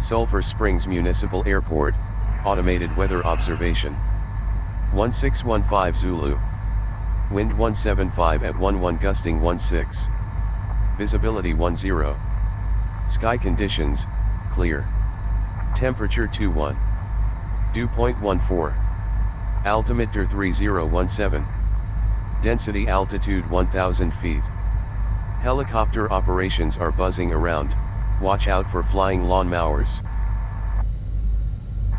Sulphur Springs Municipal Airport, Automated Weather Observation. 1615 Zulu. Wind 175 at 11 gusting 16. Visibility 10. Sky conditions, clear. Temperature 21. Dew point 14. Altimeter 3017. Density altitude 1000 feet. Helicopter operations are buzzing around, watch out for flying lawnmowers.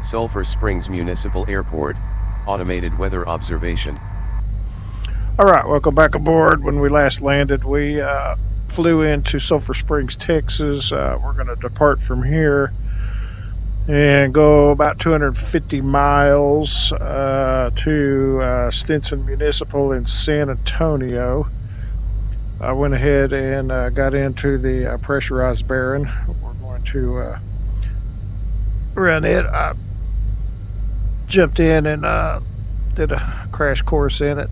Sulphur Springs Municipal Airport, Automated Weather Observation. Alright, welcome back aboard. When we last landed, we flew into Sulphur Springs, Texas. We're going to depart from here and go about 250 miles to Stinson Municipal in San Antonio. I went ahead and got into the pressurized bearing. We're going to run it. I jumped in and did a crash course in it.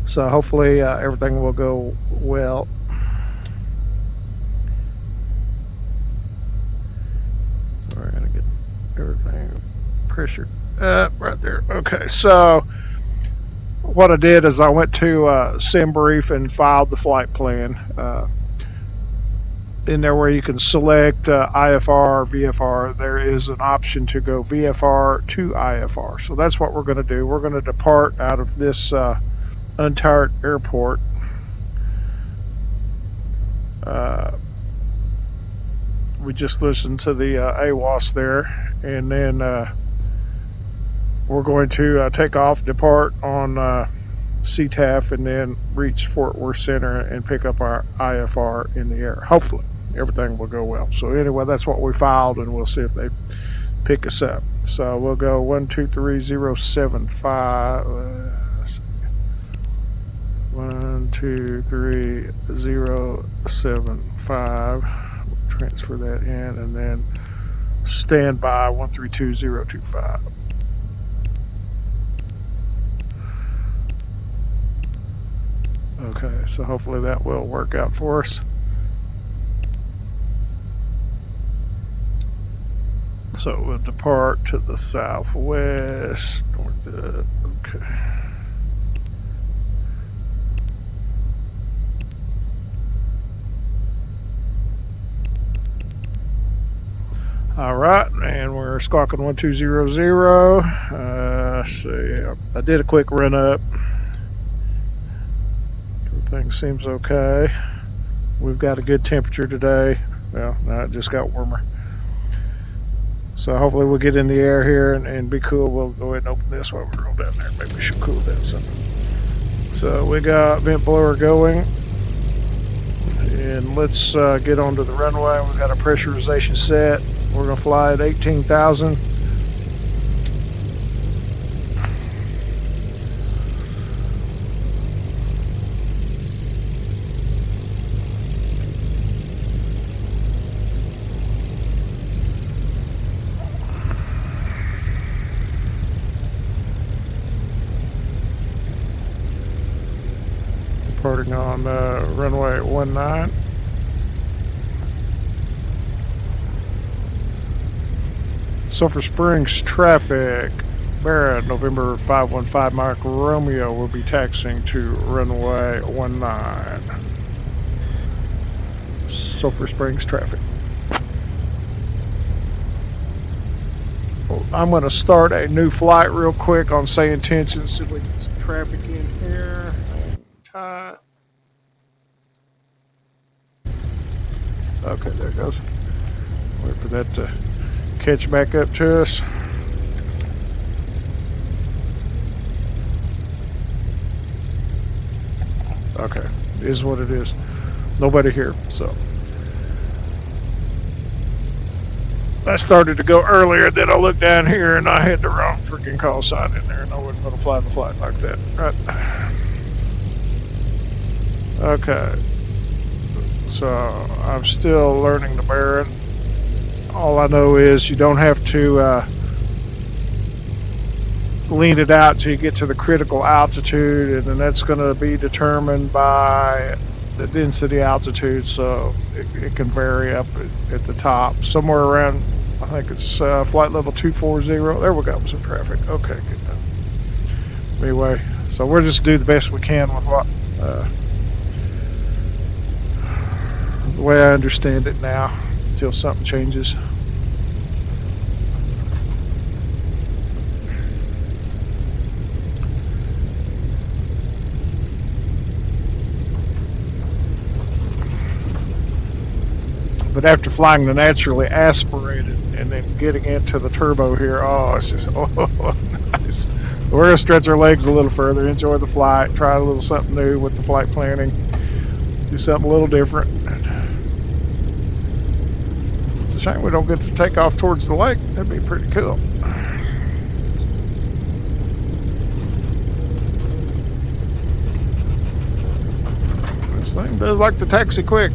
So hopefully everything will go well. So we're going to get everything pressure up right there. Okay, so what I did is I went to SimBrief and filed the flight plan. In there where you can select IFR or VFR, there is an option to go VFR to IFR. So that's what we're going to do. We're going to depart out of this untired airport. We just listened to the AWAS there, and then we're going to take off, depart on CTAF, and then reach Fort Worth Center and pick up our IFR in the air. Hopefully everything will go well. So anyway, that's what we filed, and we'll see if they pick us up. So we'll go 123075. 123075. We'll transfer that in, and then stand by 132025. Okay, so hopefully that will work out for us. So we'll depart to the southwest. Okay. All right, and we're squawking 1200. See, I did a quick run up. Everything seems okay. We've got a good temperature today. Well, no, it just got warmer. So hopefully we'll get in the air here and be cool. We'll go ahead and open this while we're going down there. Maybe we should cool down something. So we got vent blower going. And let's get onto the runway. We've got a pressurization set. We're going to fly at 18,000. Departing on runway 19. Sulphur Springs traffic. Barrett, November 515 Mike Romeo will be taxiing to runway 19. Sulphur Springs traffic. I'm going to start a new flight real quick on say intention, see if we get some traffic in here. Okay, there it goes. Wait for that to catch back up to us. Okay, it is what it is. Nobody here, so. I started to go earlier, then I looked down here and I had the wrong freaking call sign in there, and I wasn't going to fly the flight like that. Right. Okay. So I'm still learning the bearing. All I know is you don't have to lean it out till you get to the critical altitude, and then that's going to be determined by the density altitude, so it can vary up at the top. Somewhere around, I think it's flight level 240. There we go, some traffic. Okay, good enough. Anyway, so we'll just do the best we can with what the way I understand it now, until something changes. But after flying the naturally aspirated and then getting into the turbo here, oh, it's just, oh, nice. We're going to stretch our legs a little further, enjoy the flight, try a little something new with the flight planning, do something a little different. It's a shame we don't get to take off towards the lake. That'd be pretty cool. This thing does like to taxi quick.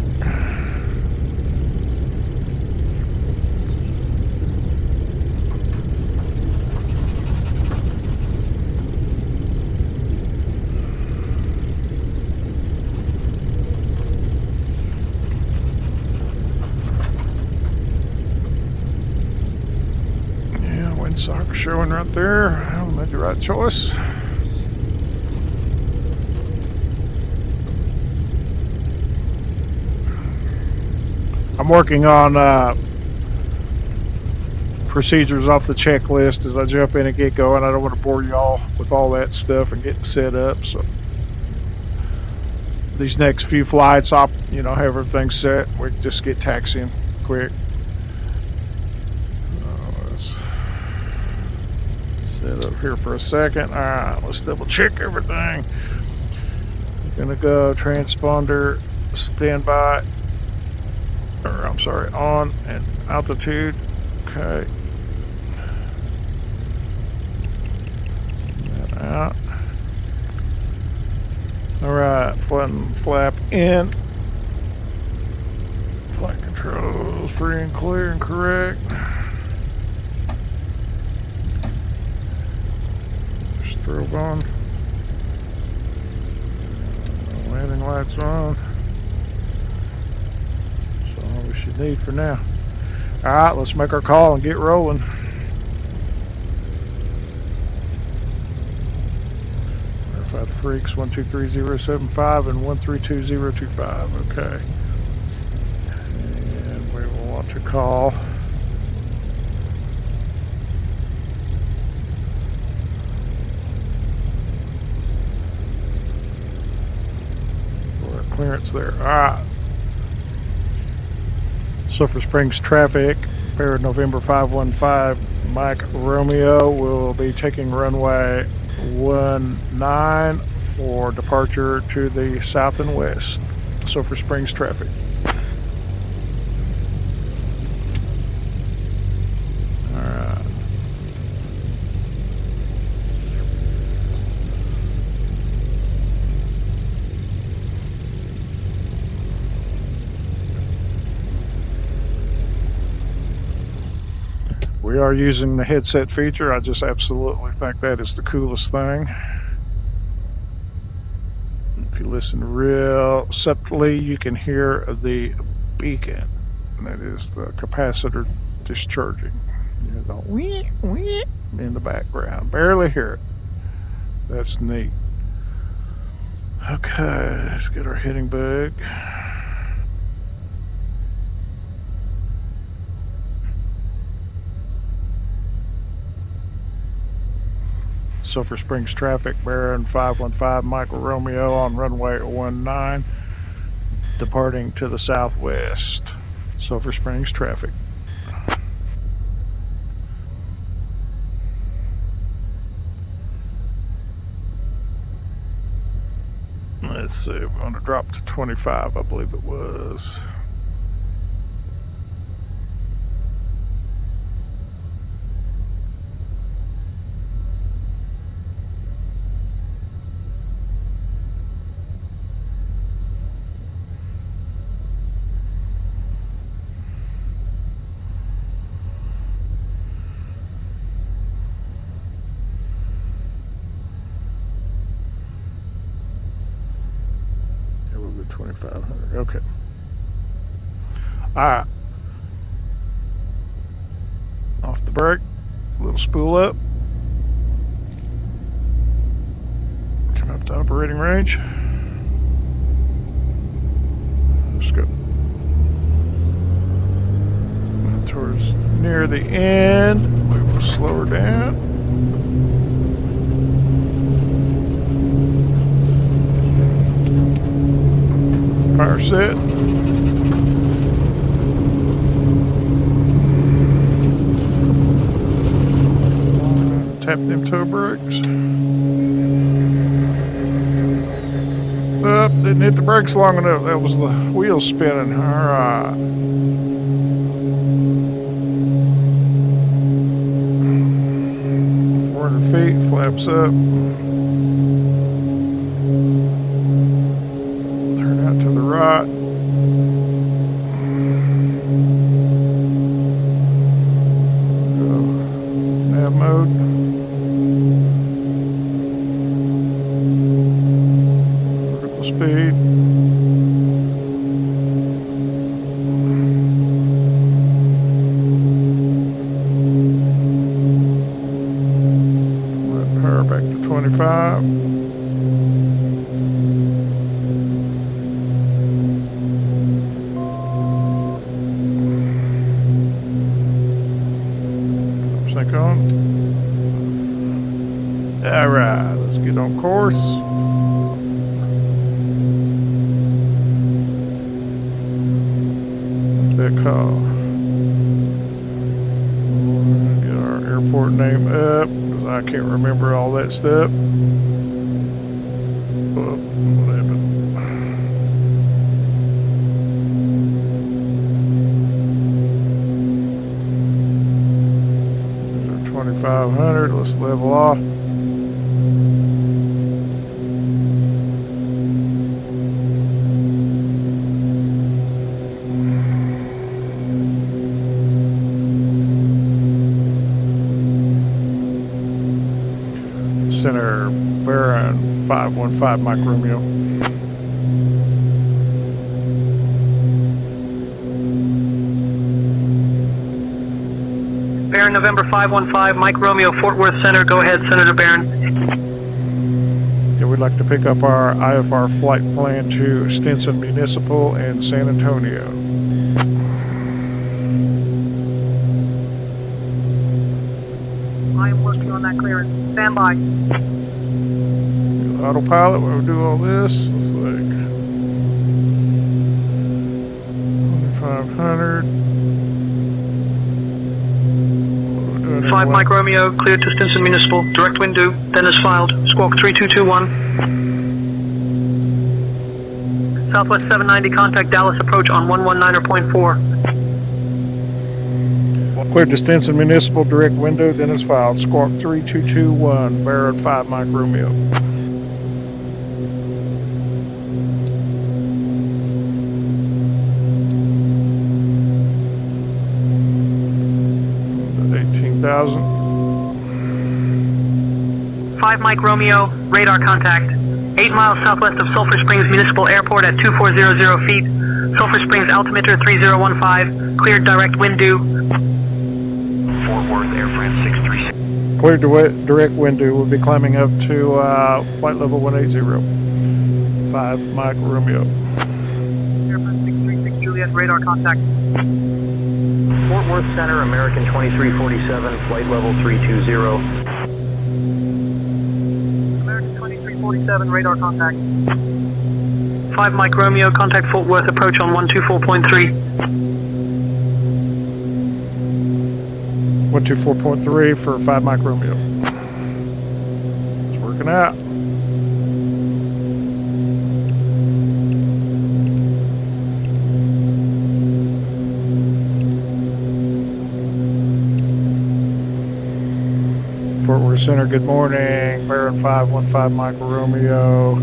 Sock showing right there. I made the right choice. I'm working on procedures off the checklist as I jump in and get going. I don't want to bore you all with all that stuff and getting set up. So these next few flights, I'll have everything set. We can just get taxiing quick. Set up here for a second. All right, let's double check everything. Gonna go transponder standby, or I'm sorry, on and altitude. Okay. That out. All right, flap in. Flight controls free and clear and correct. Strobe on. Landing lights on. That's all we should need for now. Alright, let's make our call and get rolling. Verify the freaks 123075 and 132025. Okay. And we will want to call clearance there. Alright. Sulphur Springs traffic, Pair November 515, Mike Romeo will be taking runway 19 for departure to the south and west. Sulphur Springs traffic. Alright. We are using the headset feature. I just absolutely think that is the coolest thing. If you listen real subtly, you can hear the beacon. And that is the capacitor discharging. You hear the wee, wee in the background. Barely hear it. That's neat. Okay, let's get our heading bug. Sulphur Springs traffic, Baron 515, Michael Romeo on runway 19, departing to the southwest. Sulphur Springs traffic. Let's see, we're going to drop to 25, I believe it was. Alright. Off the brake. A little spool up. Come up to operating range. Let's go. Towards near the end. We will slow her down. Power set. Tap them toe brakes. Up, didn't hit the brakes long enough. That was the wheels spinning. Alright. Feet, flaps up. Turn out to the right. Go nav mode. Vertical speed. Back to 25. Sync on. Alright, let's get on course. That call. Get our airport name up. I can't remember all that stuff. Oh, what happened? There's our 2500. Let's level off. Center bearing 515 Mike Romeo. Barron November 515 Mike Romeo Fort Worth Center. Go ahead, Senator Barron. Yeah, we'd like to pick up our IFR flight plan to Stinson Municipal and San Antonio. I am working on that clearance. Stand by. Autopilot, when we do all this, let's like 2500. 5 Mike Romeo, cleared to Stinson Municipal. Direct wind due. Then as filed. Squawk 3221. Southwest 790, contact Dallas approach on 119.4. Cleared to Stinson Municipal, direct window, then is filed. Squawk 3221, Barrett 5 Mike Romeo. The 18,000. 5 Mike Romeo, radar contact. 8 miles southwest of Sulphur Springs Municipal Airport at 2400 feet. Sulphur Springs altimeter 3015, cleared direct wind due. Fort Worth Air France 636. Cleared to direct window. We'll be climbing up to flight level 180. 5 Mike Romeo. Air France 636 Juliet, radar contact. Fort Worth Center, American 2347, flight level 320. American 2347, radar contact. 5 Mike Romeo, contact Fort Worth approach on 124.3. 124.3 for 5 Mike Romeo. It's working out. Fort Worth Center, good morning. Barron 515 Mike Romeo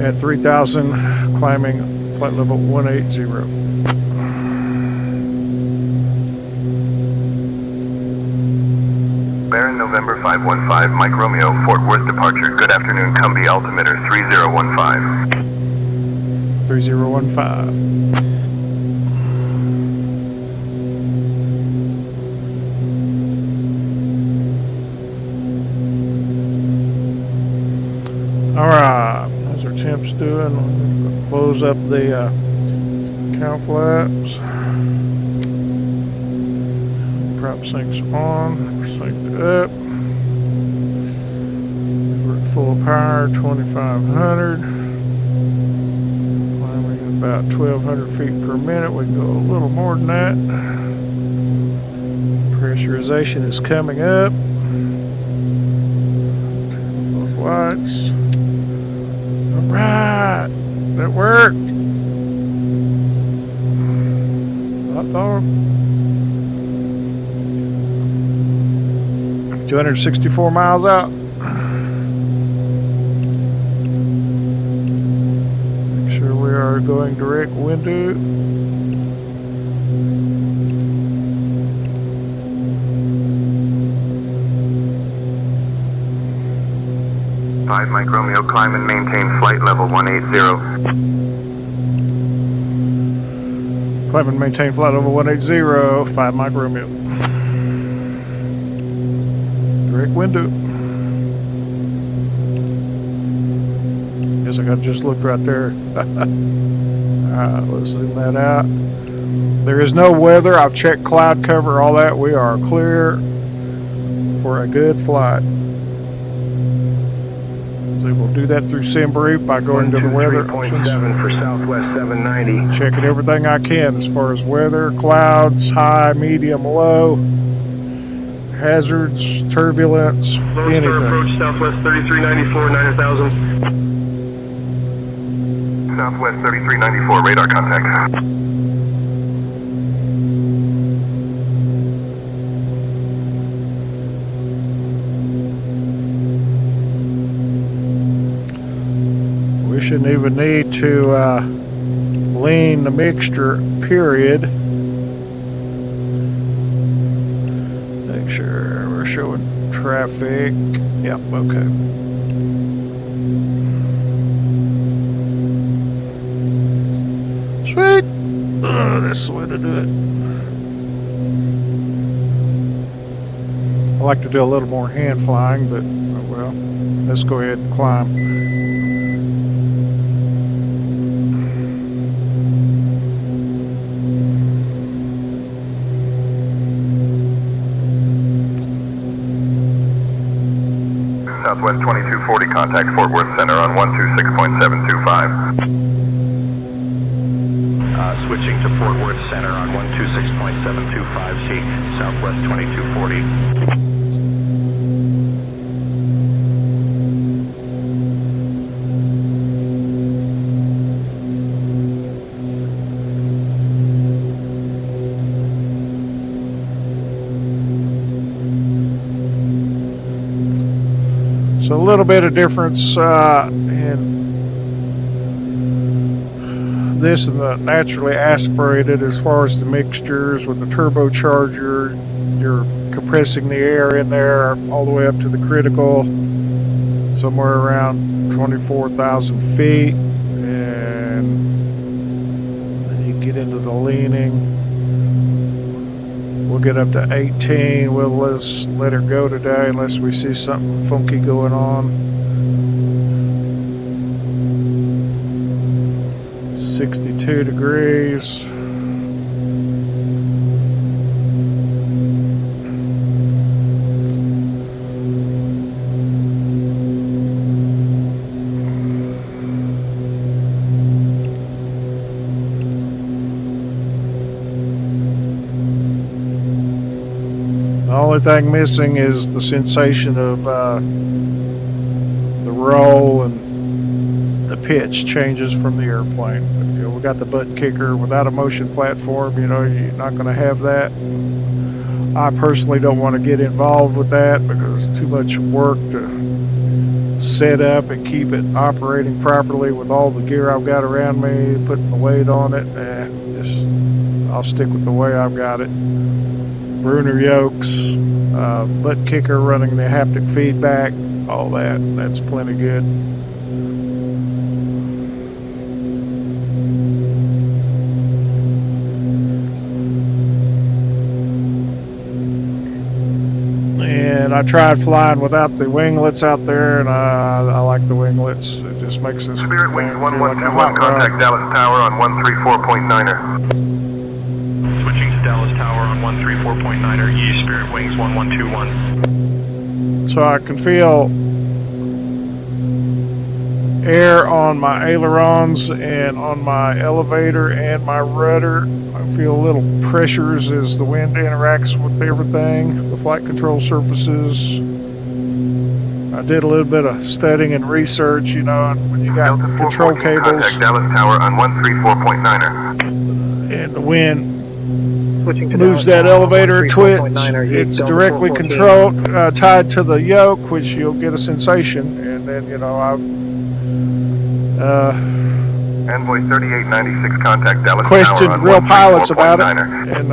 at 3,000, climbing flight level 180. Barron November 515 Mike Romeo, Fort Worth departure. Good afternoon, Cumbie altimeter 3015. 3015. doing. Close up the cow flaps. Prop sync's on. We're synced up. We're at full power, 2,500. Climbing about 1,200 feet per minute. We can go a little more than that. Pressurization is coming up. Both lights. Alright, that worked. Hot dog. 264 miles out. Make sure we are going direct window. 5 Mike Romeo, climb and maintain flight level 180. Climb and maintain flight level 180, 5 Mike Romeo. Direct window. Guess I gotta just look right there. Alright, let's zoom that out. There is no weather. I've checked cloud cover, all that. We are clear for a good flight. So we'll do that through SimBrief by going to the weather options. 123.7 for Southwest 790. Checking everything I can as far as weather, clouds, high, medium, low, hazards, turbulence, Lone Star approach anything. Southwest 3394, 9,000. Southwest 3394, radar contact. We shouldn't even need to lean the mixture, period. Make sure we're showing traffic. Yep, okay. Sweet! Oh, that's the way to do it. I like to do a little more hand flying, but oh well. Let's go ahead and climb. Southwest 2240, contact Fort Worth Center on 126.725. Switching to Fort Worth Center on 126.725 seek Southwest 2240. So a little bit of difference in this and the naturally aspirated as far as the mixtures. With the turbocharger, you're compressing the air in there all the way up to the critical, somewhere around 24,000 feet, and then you get into the leaning. We'll get up to 18. We'll just let her go today unless we see something funky going on. 62 degrees. The only thing missing is the sensation of the roll, and the pitch changes from the airplane. But, you know, we got the butt kicker without a motion platform. You know, you're not going to have that. I personally don't want to get involved with that because it's too much work to set up and keep it operating properly with all the gear I've got around me, putting the weight on it. I'll stick with the way I've got it. Bruner yokes, butt kicker running the haptic feedback, all that's plenty good. And And I tried flying without the winglets out there, and I like the winglets. It just makes this Spirit Wings thing feel like a 1121, hot contact rod. Dallas Tower on 134.9er. Switching to Dallas Tower on 134.9er, East Spirit Wings 1121. So I can feel air on my ailerons and on my elevator and my rudder. I feel little pressures as the wind interacts with everything, the flight control surfaces. I did a little bit of studying and research, you know, and when you got Delta control 414, cables contact Dallas Tower on 134.9er. and the wind Switching to moves Dallas that Tower, elevator a twitch, 134.9er, East it's Delta directly 414. controlled, tied to the yoke, which you'll get a sensation. And then, you know, I've Envoy 3896, contact Dallas Tower questioned on real pilots about it 134.9er. in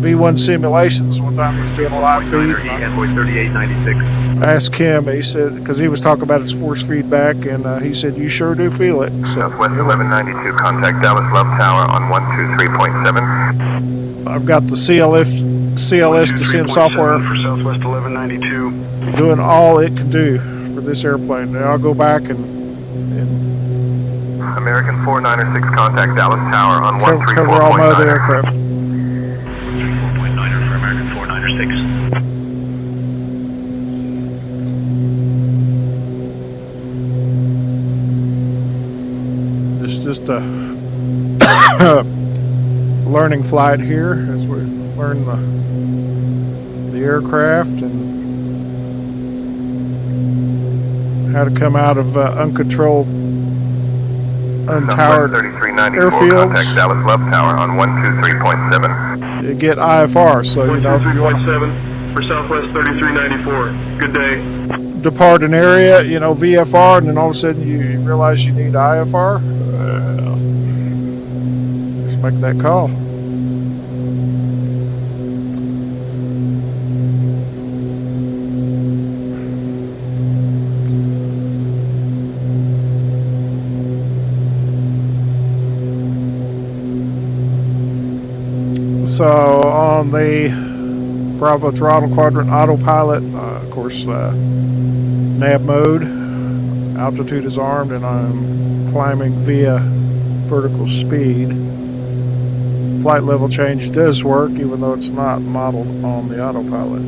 V1 simulations. One time he was doing a live feed. Envoy 3896. I asked him, he said, because he was talking about his force feedback, and he said, you sure do feel it. So, Southwest you know, 1192, contact Dallas Love Tower on 123.7. I've got the CLS descent software For Southwest 1192. doing all it can do for this airplane. Now I'll go back and American 496, contact Dallas Tower on cover all my other 134.9er. aircraft. 4.9er for American 496. It's just a learning flight here as we learn the aircraft and how to come out of uncontrolled, untowered Southwest 3394, airfields. contact Dallas Love Tower on 123.7. You get IFR, so you know if you want to 123.7 for Southwest 3394. Good day. depart an area, you know, VFR, and then all of a sudden you realize you need IFR. Just make that call. So on the Bravo throttle quadrant autopilot, of course, nav mode, altitude is armed, and I'm climbing via vertical speed. Flight level change does work, even though it's not modeled on the autopilot.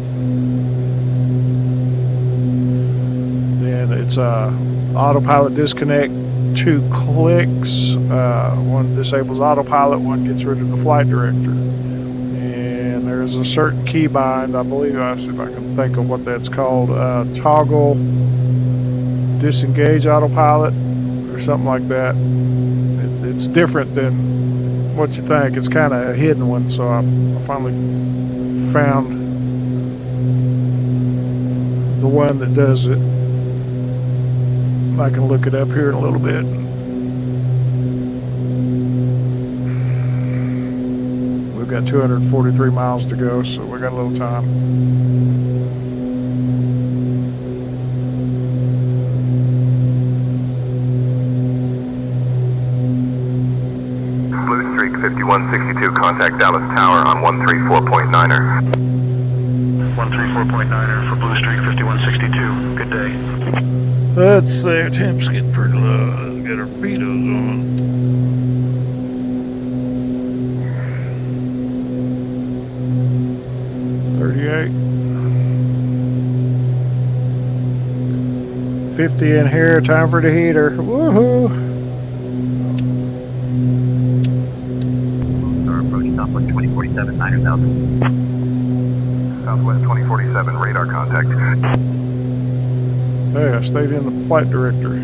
And it's autopilot disconnect, 2 clicks. One disables autopilot, one gets rid of the flight director. And there's a certain keybind, I believe, I'll see if I can think of what that's called, toggle disengage autopilot or something like that. It's different than what you think. It's kind of a hidden one, so I finally found the one that does it. I can look it up here in a little bit. We've got 243 miles to go, so we got a little time. Blue Streak 5162, contact Dallas Tower on 134.9er. 134.9er for Blue Streak 5162. Good day. Let's see, temp's getting pretty low. Let's get our speedos on. $38. $50 in here, time for the heater. Woohoo! Are approaching Southwest 2047, 9,000. Southwest 2047, radar contact. Hey, I stayed in the flight director.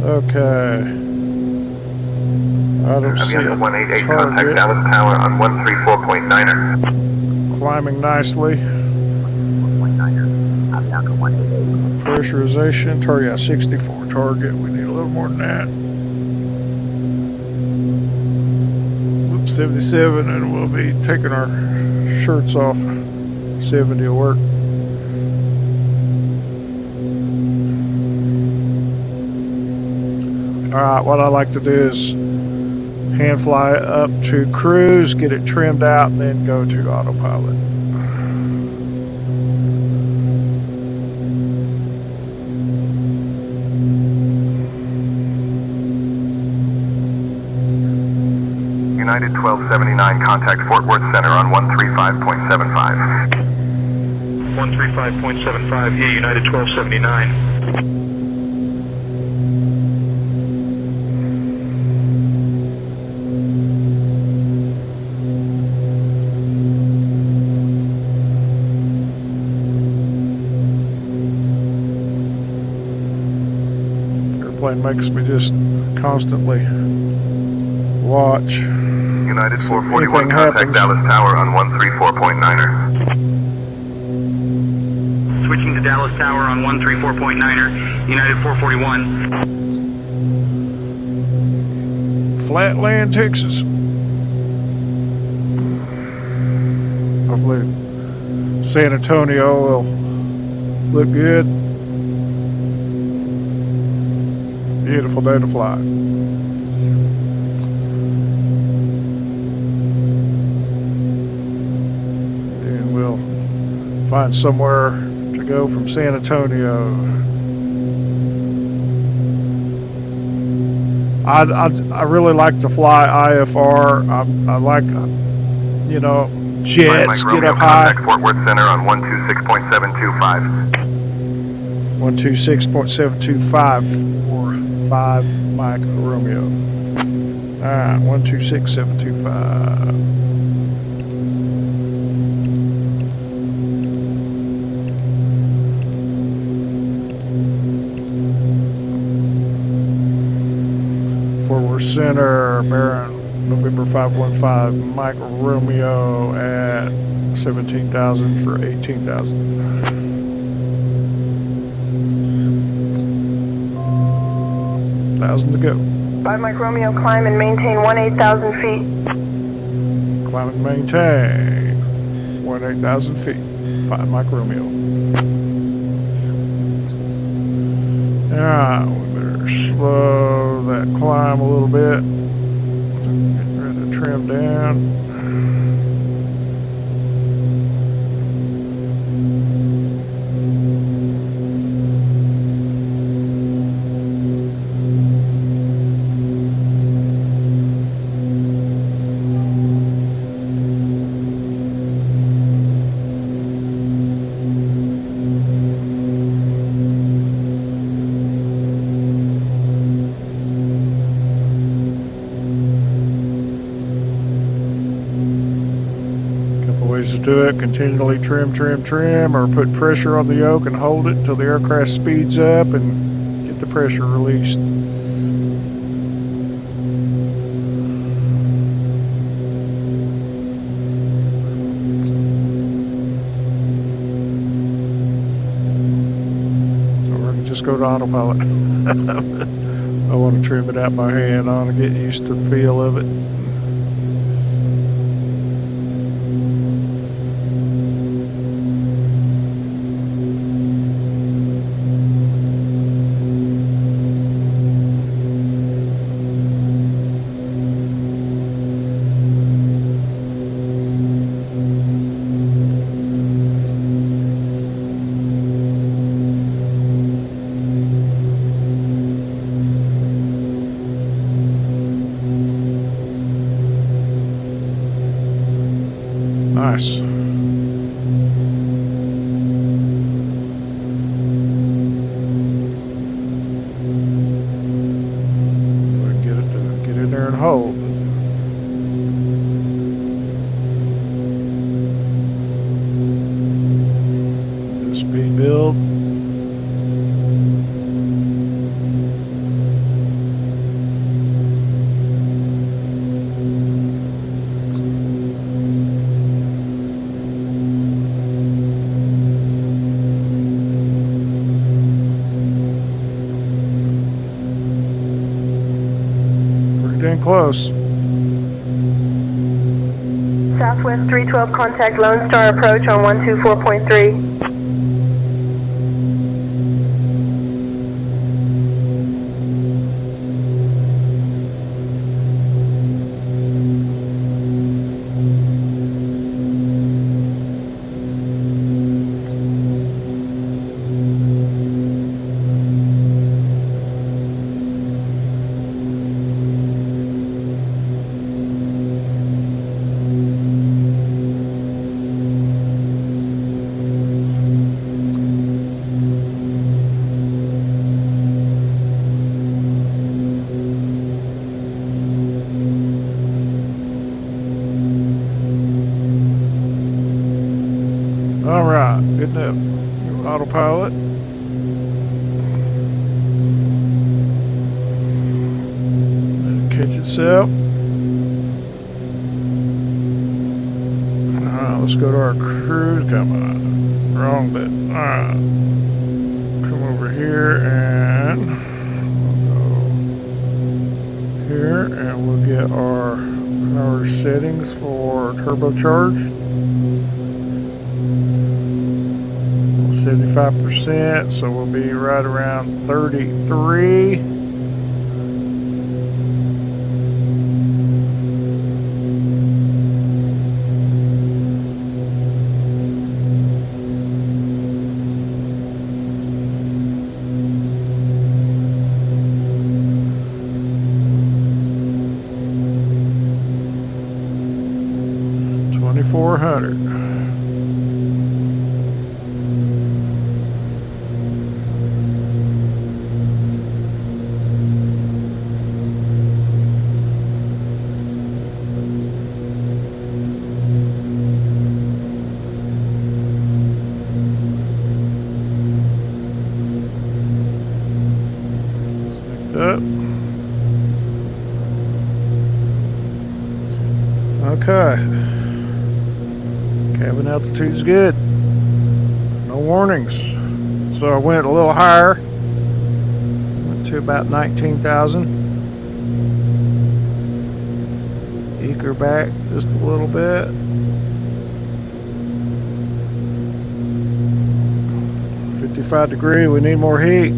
Okay. I don't see Avianca a 188, contact target. Dallas Tower on 134.9er. Climbing nicely. 1.9er. Avianca 188. Pressurization, target 64 target. We need a little more than that. Whoops, 77, and we'll be taking our shirts off. 70 will work. Alright, what I like to do is hand fly up to cruise, get it trimmed out, and then go to autopilot. United 1279, contact Fort Worth Center on 135.75. 135.75, yeah, United 1279. Airplane makes me just constantly watch. United See if 441, anything contact happens. Dallas Tower on 134.9er. Switching to Dallas Tower on 134.9er, United 441. Flatland, Texas. Hopefully San Antonio will look good. Beautiful day to fly. And we'll find somewhere to go from San Antonio. I really like to fly IFR. I like, you know, jets, Mike get Romeo, up high. contact Fort Worth Center on 126.725. 126.725 for 5 Mike Romeo. Alright, 126.725. Fort Worth Center, Baron, November 515, Mike Romeo at 17,000 for 18,000. 1,000 to go. 5 Mike Romeo, climb and maintain 18,000 feet. Climb and maintain 18,000 feet. 5 Mike Romeo. Alright, we better slow that climb a little bit. Get ready to trim down. To do it, continually trim, or put pressure on the yoke and hold it until the aircraft speeds up and get the pressure released. Or I can just go to autopilot. I want to trim it out by hand. I want to get used to the feel of it. Nice. We can get in there and hold. Do speed build. Dang close. Southwest 312, contact Lone Star approach on 124.3. All right, good enough. Autopilot. Let it catch itself. All right, let's go to our cruise. Come on, wrong bit. All right, come over here and we'll go here, and we'll get our power settings for turbocharge. 75%, so we'll be right around 33. $2,400. Up. Okay. Cabin altitude's good. No warnings. So I went a little higher. Went to about 19,000. Eker back just a little bit. 55 degree, we need more heat.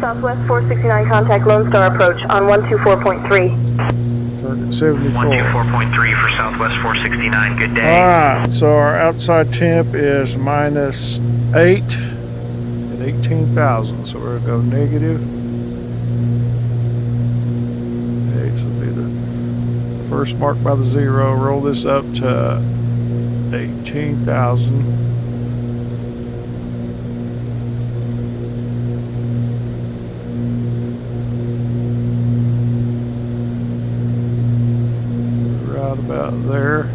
Southwest 469, contact Lone Star approach on 124.3. Target 74. 124.3 for Southwest 469. Good day. Alright, so our outside temp is -8 at 18,000. So we're going to go negative. Okay, this will be the first mark by the 0. Roll this up to 18,000. About there.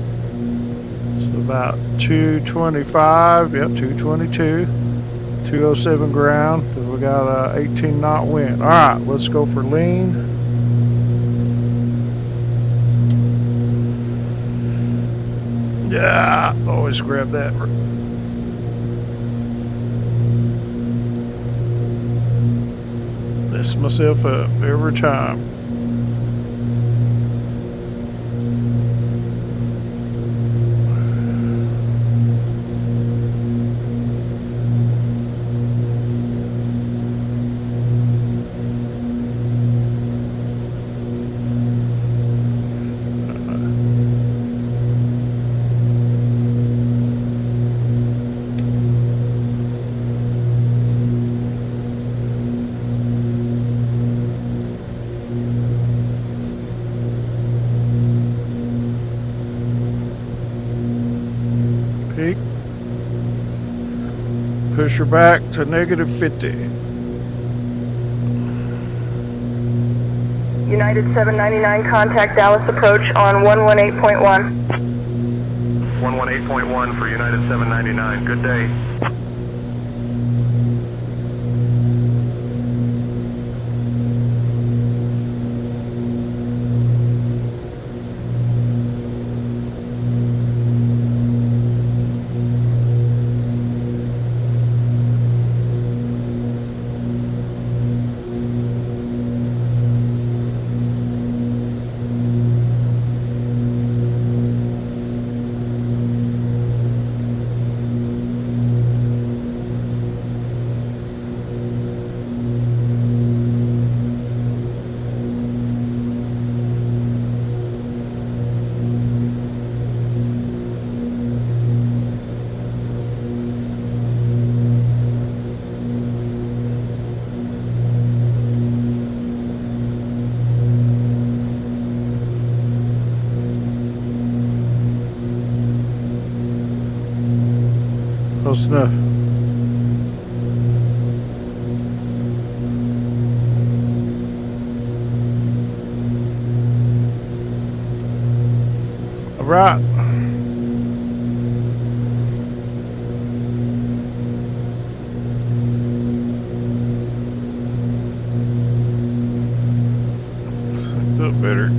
It's about 225. Yep, 222. 207 ground because we got a 18 knot wind. All right, let's go for lean. Yeah, always grab that. Mess myself up every time. Peak. Push her back to -50. United 799, contact Dallas approach on 118.1. 118.1 for United 799. Good day. Close enough. All right. Synced up better.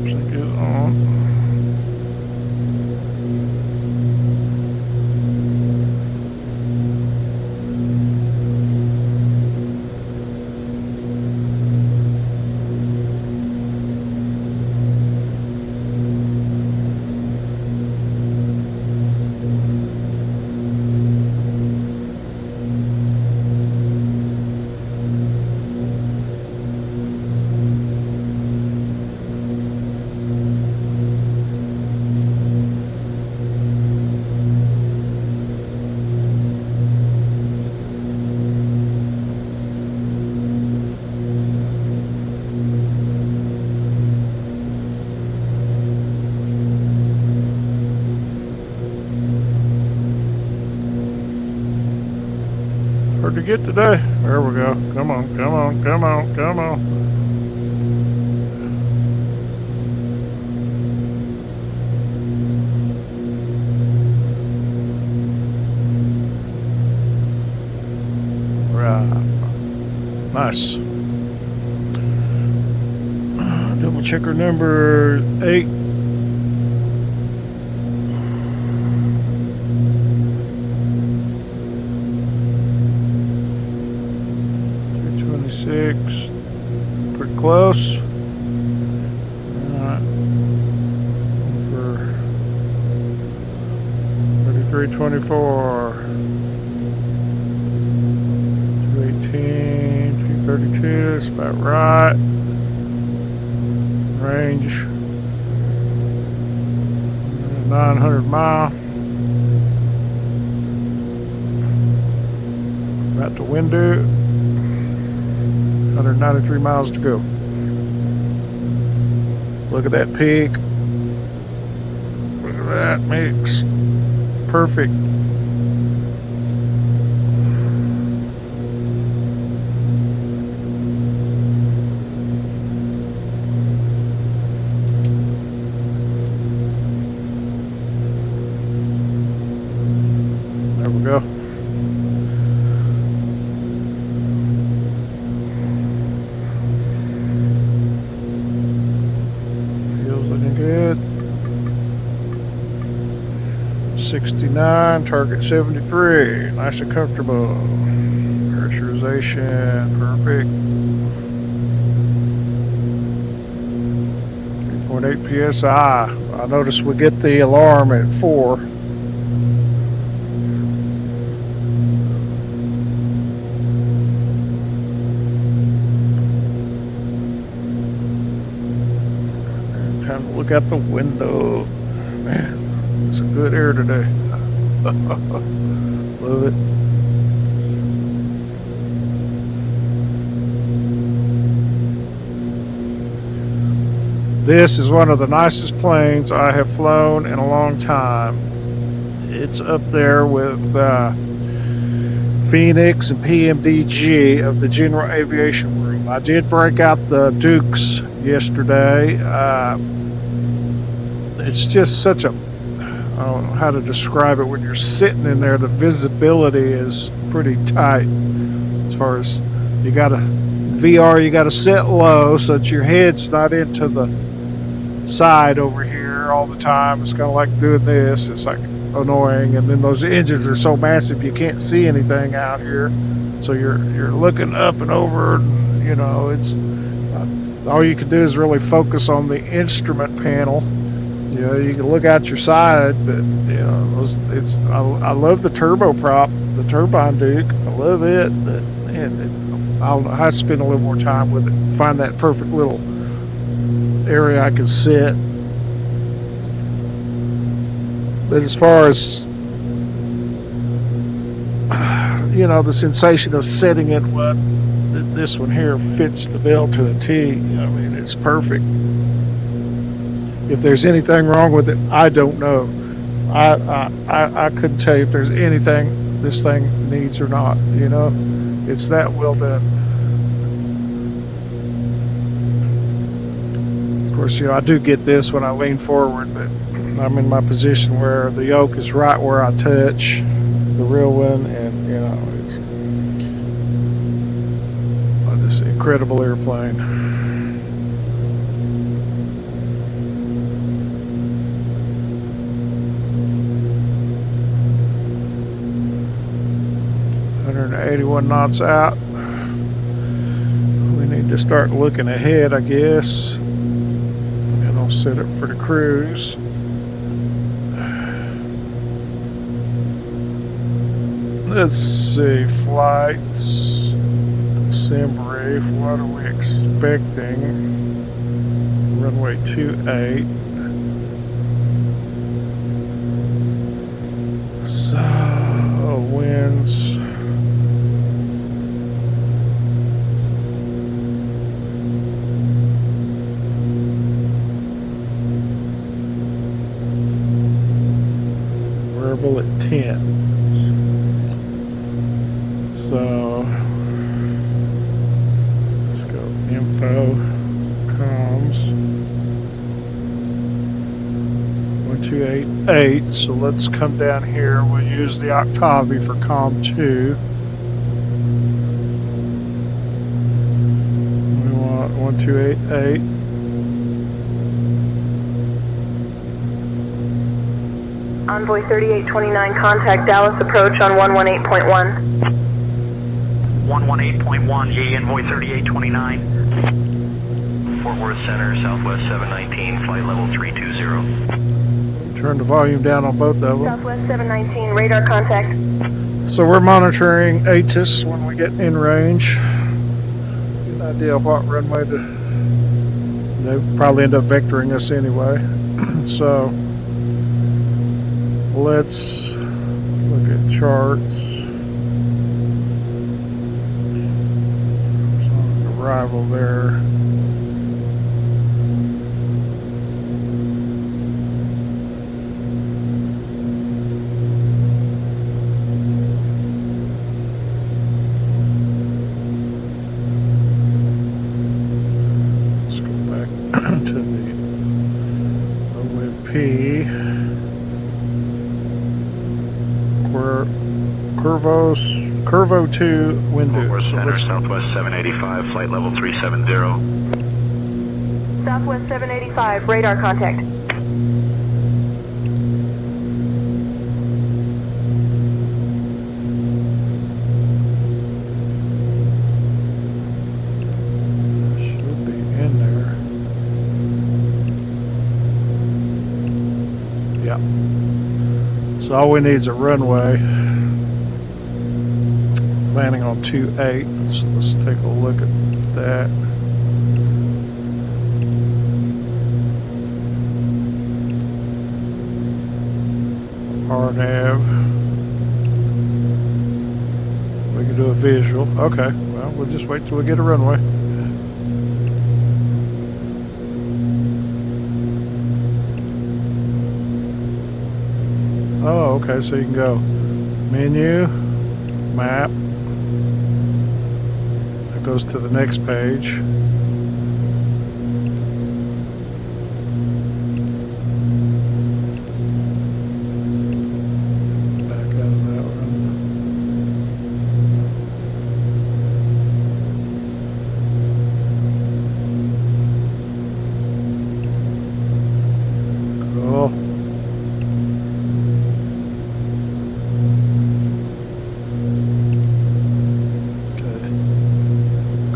Sync is on. Hard to get today. There we go. Come on, come on, come on, come on. Right. Nice. Double checker number 8. Pretty close. Alright. For 3324. 218, 232, that's about right. Range 900 mile. About to window. 193 miles to go. Look at that peak. Look at that mix. Perfect. There we go. Good. 69, target 73. Nice and comfortable. Pressurization, perfect. 3.8 psi. I noticed we get the alarm at 4. Time to look out the window. Man, it's a good air today. Love it. This is one of the nicest planes I have flown in a long time. It's up there with Phoenix and PMDG of the general aviation room. I did break out the Dukes yesterday. It's just such a, I don't know how to describe it. When you're sitting in there, the visibility is pretty tight. As far as you got to VR, you got to sit low so that your head's not into the side over here all the time. It's kind of like doing this. It's like annoying, and then those engines are so massive you can't see anything out here. So you're looking up and over, and, you know, it's all you can do is really focus on the instrument panel. You know, you can look out your side, but you know, I love the turboprop, the turbine Duke. I love it, but man, I'll have to spend a little more time with it. Find that perfect little area I can sit. But as far as, you know, the sensation of setting it what this one here fits the bill to a T. I mean, it's perfect. If there's anything wrong with it, I don't know. I couldn't tell you if there's anything this thing needs or not. You know, it's that well done. Of course, you know, I do get this when I lean forward, but I'm in my position where the yoke is right where I touch the real one, and you know, it's this incredible airplane. .181 knots out. We need to start looking ahead, I guess, and I'll set it for the cruise. Let's see, flights, sim brief, what are we expecting? Runway 28. So, winds. Variable at 10. So, let's go info, comms, 1288. So let's come down here. We'll use the Octavi for comm 2. We want 1288. Envoy 3829, contact Dallas approach on 118.1. 118.1, G, Envoy 3829. Fort Worth Center, Southwest 719, flight level 320. Turn the volume down on both of them. Southwest 719, radar contact. So we're monitoring ATIS when we get in range. Get an idea of what runway to. They probably end up vectoring us anyway. So let's look at charts. Arrival there. Let's go back to the OMP. Curvo 2 wind Fort Worth so Center, Southwest 785, flight level 370. Southwest 785, radar contact. should be in there. Yeah. So all we need is a runway. Planning on 28, so let's take a look at that. RNAV. We can do a visual. Okay, well, we'll just wait till we get a runway. Oh, okay, so you can go menu, map. That goes to the next page. Back out of that one. Cool.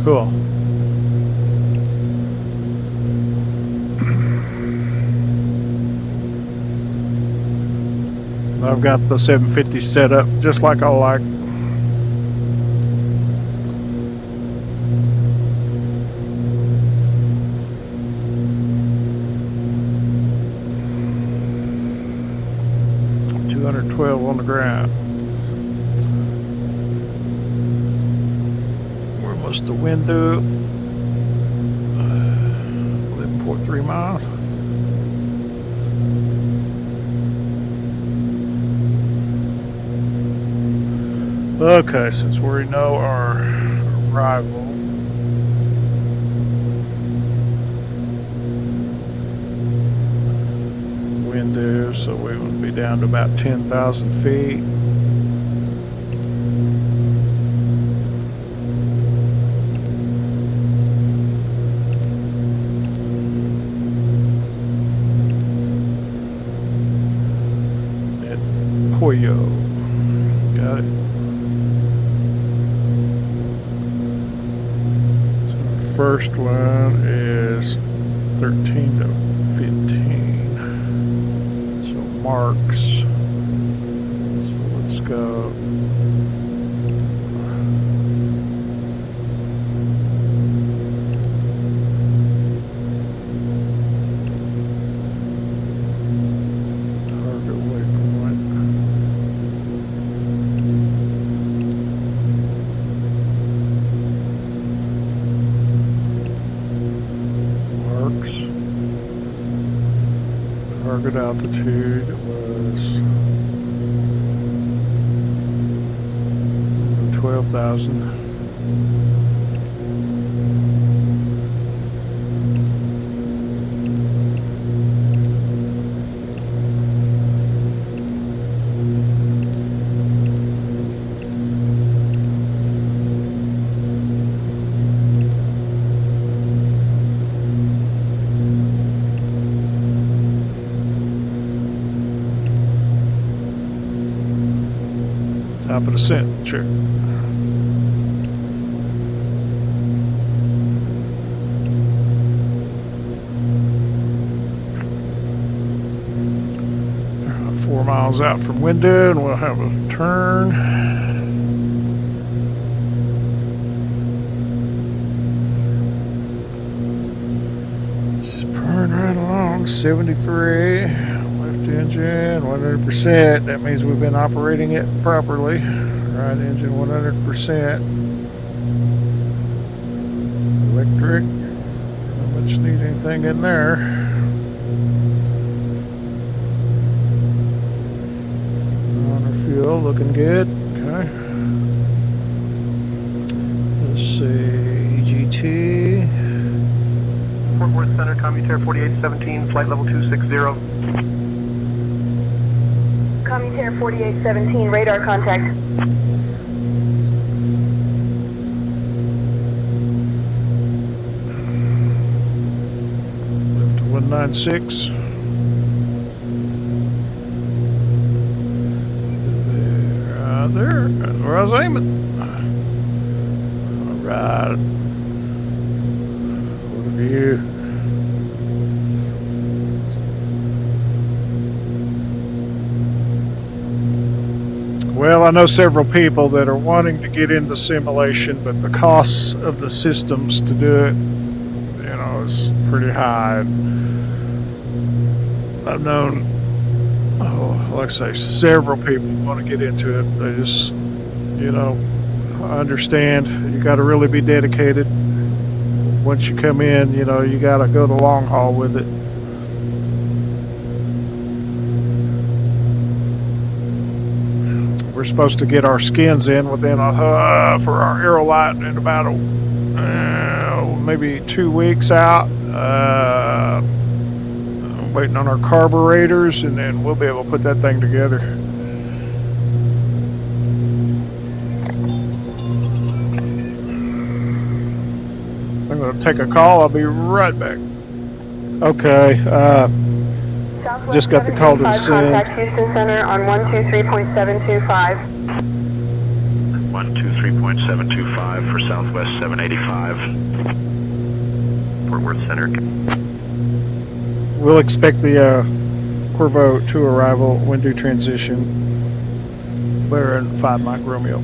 Cool. I've got the 750 set up just like I like. .212 on the ground. What's the window? 11.3 miles. Okay, since we know our arrival, window, so we would be down to about 10,000 feet. At Pollo. Got it. So our first one is 13 to 15. So marks. So let's go. Target waypoint. Marks. Target altitude was 12,000. Top of the scent, check. About 4 miles out from window, and we'll have a turn. Just burn right along, 73. Left engine, 100%. That means we've been operating it properly. Right engine, 100%. Electric. Not much need anything in there. On our fuel, looking good. Okay. Let's see, EGT. Fort Worth Center, Commutair 4817, flight level 260. Commutair 4817, radar contact. Left to 196. There, that's where I was aiming. Alright. What a view. Well, I know several people that are wanting to get into simulation, but the costs of the systems to do it, you know, is pretty high. I've known, like I say, several people want to get into it. They just, you know, I understand you got to really be dedicated. Once you come in, you know, you got to go the long haul with it. We're supposed to get our skins in within for our aerolite in about maybe 2 weeks out. I'm waiting on our carburetors, and then we'll be able to put that thing together. I'm going to take a call. I'll be right back. Okay. Just got the call to descend. Contact Houston Center on 123.725. 123.725 for Southwest 785. Fort Worth Center. We'll expect the Corvo 2 arrival, window transition. We're in 5 Mike Romeo.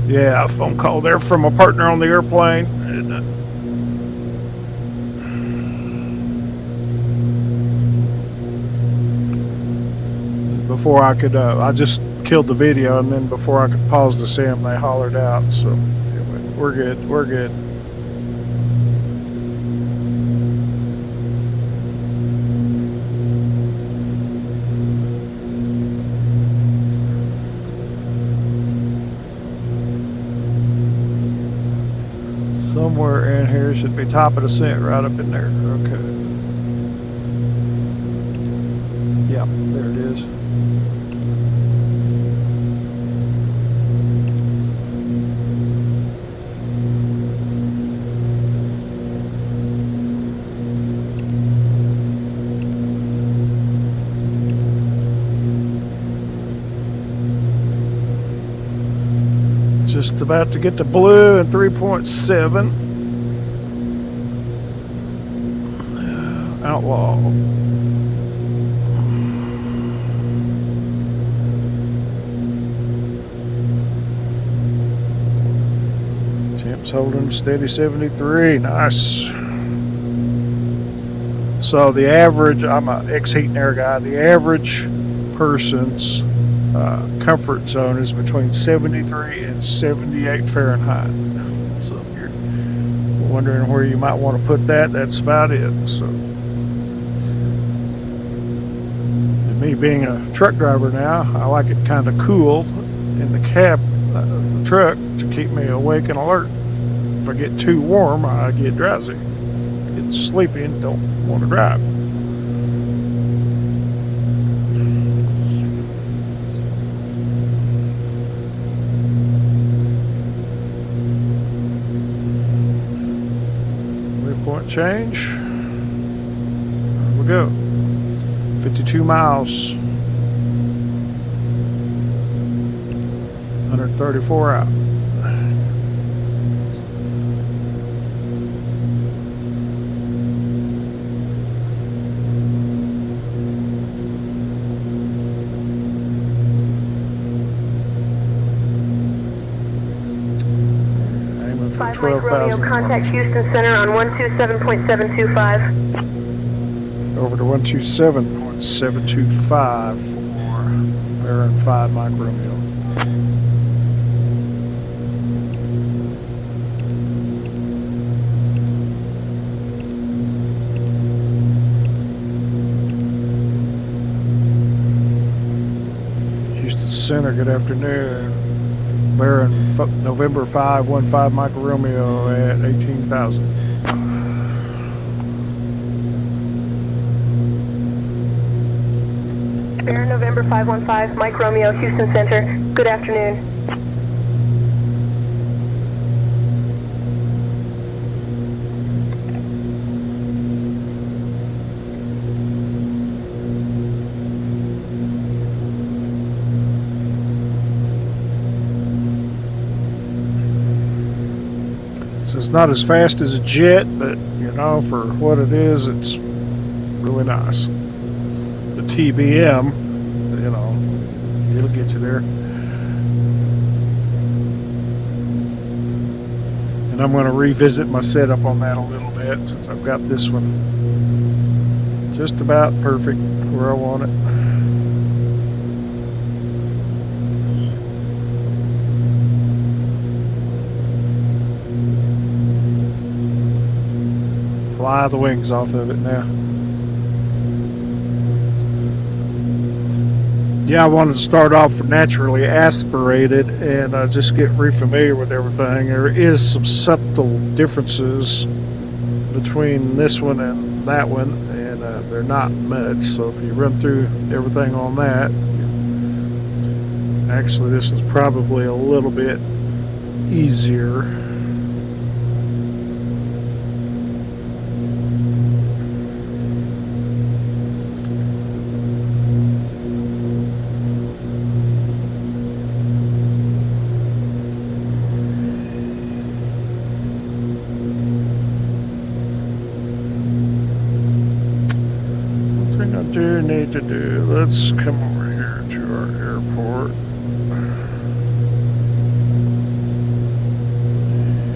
Yeah, a phone call there from a partner on the airplane. And, before I could, I just killed the video, and then before I could pause the sim, they hollered out. So anyway, we're good. We're good. Somewhere in here should be top of the scent, right up in there. Okay. Yep, there it is. Just about to get to blue and 3.7. Outlaw. Temps holding steady 73. Nice. So the average, I'm an ex-heat and air guy, the average person's comfort zone is between 73 and 78 Fahrenheit. So if you're wondering where you might want to put that, that's about it. So, and me being a truck driver now, I like it kind of cool in the cab of the truck to keep me awake and alert. If I get too warm, I get drowsy, get sleepy, and don't want to drive. Waypoint change. There we go. 52 miles. 134 out. Aiming for 5 Mike Romeo, 12,000. contact Houston Center on 127.725. Over to 127.725 for Baron 5 Mike Romeo. Houston Center, good afternoon. Baron November 5 15 Mike Romeo at 18,000. Baron November 515, Mike Romeo, Houston Center. Good afternoon. So it's not as fast as a jet, but you know, for what it is, it's really nice. The TBM, you know, it'll get you there. And I'm going to revisit my setup on that a little bit since I've got this one just about perfect where I want it. Fly the wings off of it now. Yeah, I wanted to start off naturally aspirated and just get re-familiar with everything. There is some subtle differences between this one and that one, and they're not much. So if you run through everything on that, actually this is probably a little bit easier. Need to do. Let's come over here to our airport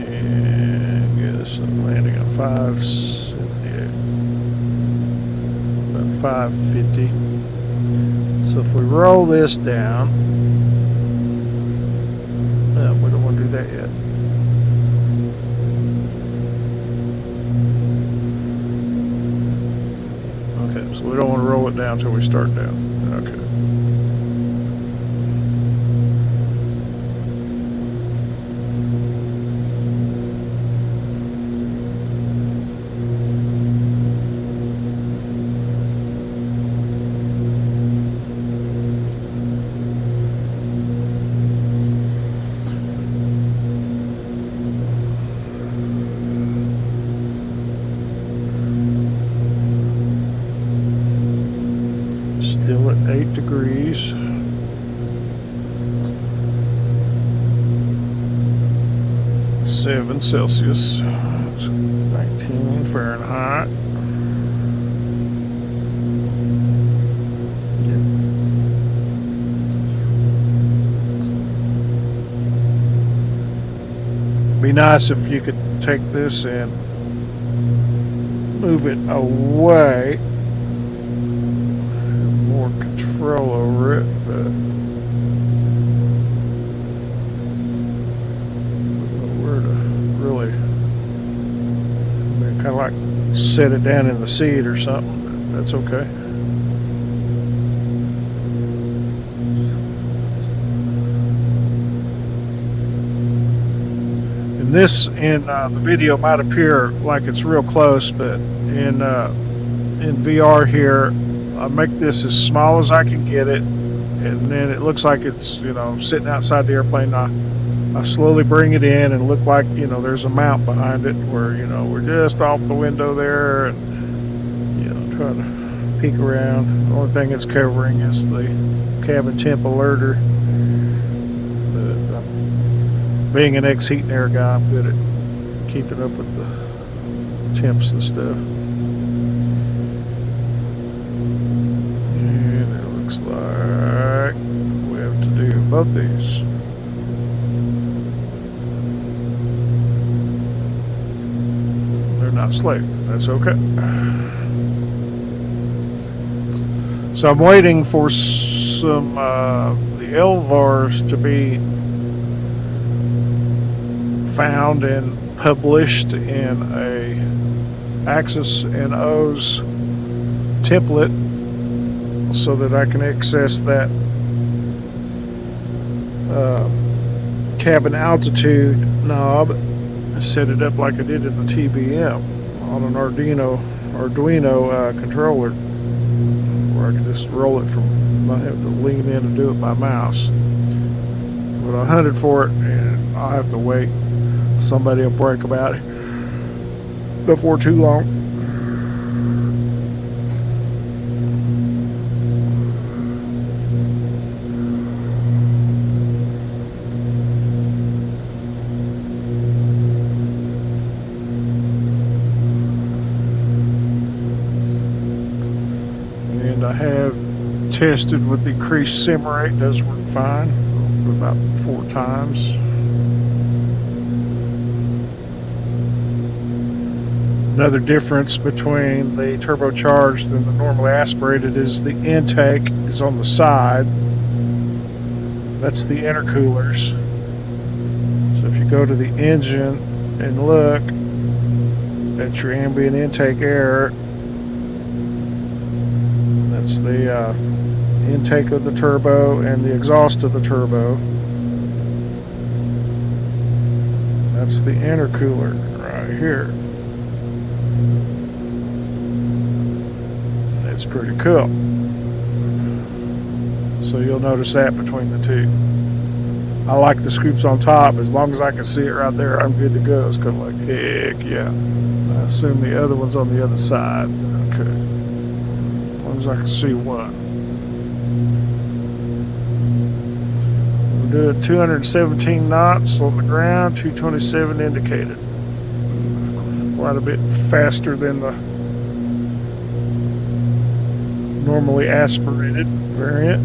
and get us a landing at 578, about 550. So if we roll this down, no, we don't want to do that yet. Okay, so we don't want to roll it down until we start down. Okay. Still at 8 degrees. Seven Celsius. 19 Fahrenheit. Be nice if you could take this and move it away. More control over it, but where to really, kind of like set it down in the seat or something. But that's okay. And this in the video might appear like it's real close, but in VR here, I make this as small as I can get it, and then it looks like it's, you know, sitting outside the airplane. I slowly bring it in and look like, you know, there's a mount behind it where, you know, we're just off the window there, and, you know, trying to peek around. The only thing it's covering is the cabin temp alerter. But being an ex-heat and air guy, I'm good at keeping up with the temps and stuff. Like we have to do both these. They're not slate. That's okay. So I'm waiting for some the LVARs to be found and published in a Axis and O's template, so that I can access that cabin altitude knob and set it up like I did in the TBM on an Arduino controller, where I can just roll it from, not have to lean in and do it by mouse. But I hunted for it, and I'll have to wait. Somebody will break about it before too long. And I have tested with the increased sim rate. It does work fine, about 4 times. Another difference between the turbocharged and the normally aspirated is the intake is on the side. That's the intercoolers. So if you go to the engine and look at your ambient intake air, that's the intake of the turbo and the exhaust of the turbo. That's the intercooler right here. It's pretty cool. So you'll notice that between the two. I like the scoops on top. As long as I can see it right there, I'm good to go. It's kind of like, heck yeah. I assume the other one's on the other side. Okay. As long as I can see one. We'll do it 217 knots on the ground, 227 indicated. Quite a bit faster than the normally aspirated variant.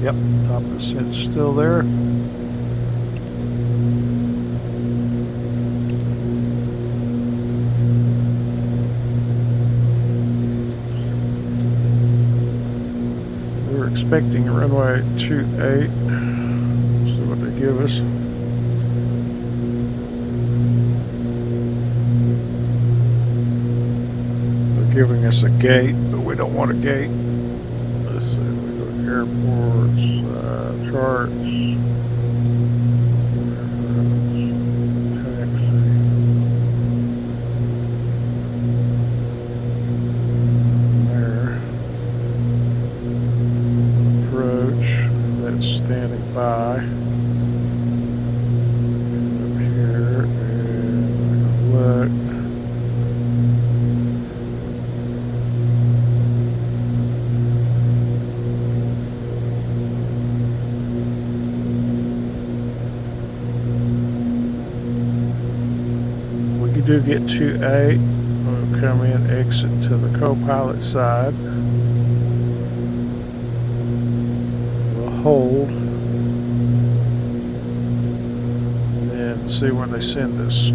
Yep, top of the ascent's still there. We were expecting a runway 28. See what they give us. They're giving us a gate, but we don't want a gate. Let's see, we go to airports, charts, taxi. There. Approach, that's standing by. Up here, and look. We do get 28. We'll come in, exit to the co-pilot side. We'll hold. And then see where they send us.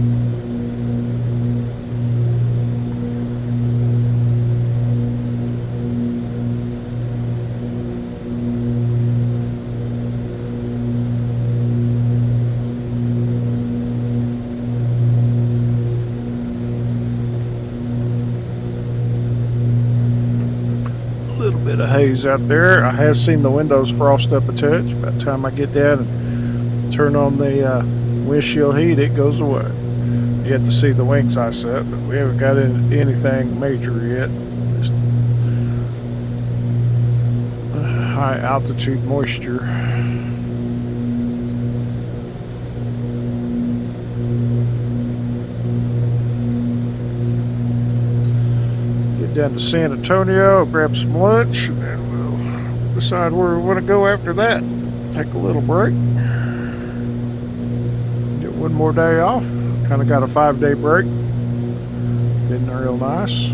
Bit of haze out there. I have seen the windows frost up a touch. By the time I get down and turn on the windshield heat, it goes away. You have to see the wings I set, but we haven't got anything major yet. Just high altitude moisture. Down to San Antonio, grab some lunch, and then we'll decide where we want to go after that. Take a little break. Get one more day off. Kind of got a 5-day break. Been real nice.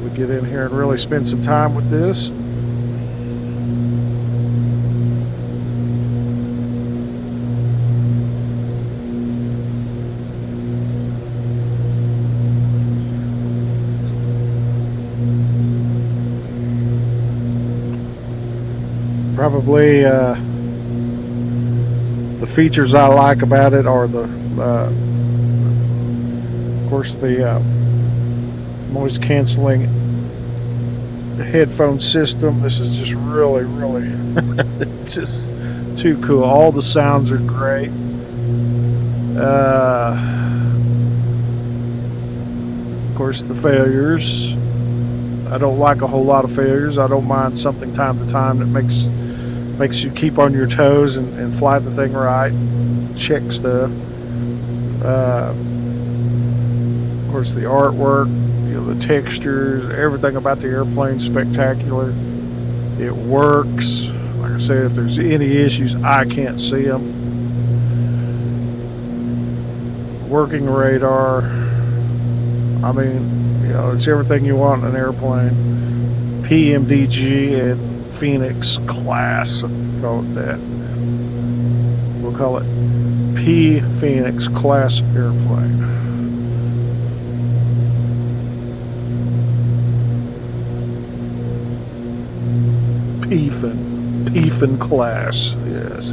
We'll get in here and really spend some time with this. Probably the features I like about it are the, of course, the noise canceling headphone system. This is just really, it's just too cool. All the sounds are great. Of course, the failures. I don't like a whole lot of failures. I don't mind something time to time that makes you keep on your toes and fly the thing right, check stuff. Of course, the artwork, the textures, everything about the airplane's spectacular. It works. Like I said, if there's any issues, I can't see them. Working radar. I mean, it's everything you want in an airplane. PMDG and Phoenix class, call it that. We'll call it P Phoenix class airplane. P-fin class, yes.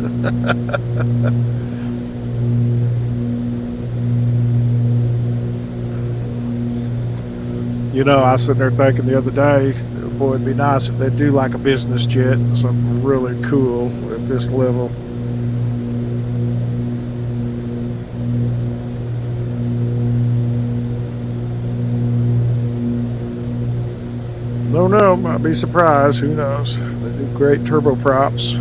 I was sitting there thinking the other day, boy, it'd be nice if they do like a business jet, something really cool at this level. Don't know, might be surprised, who knows. They do great turboprops.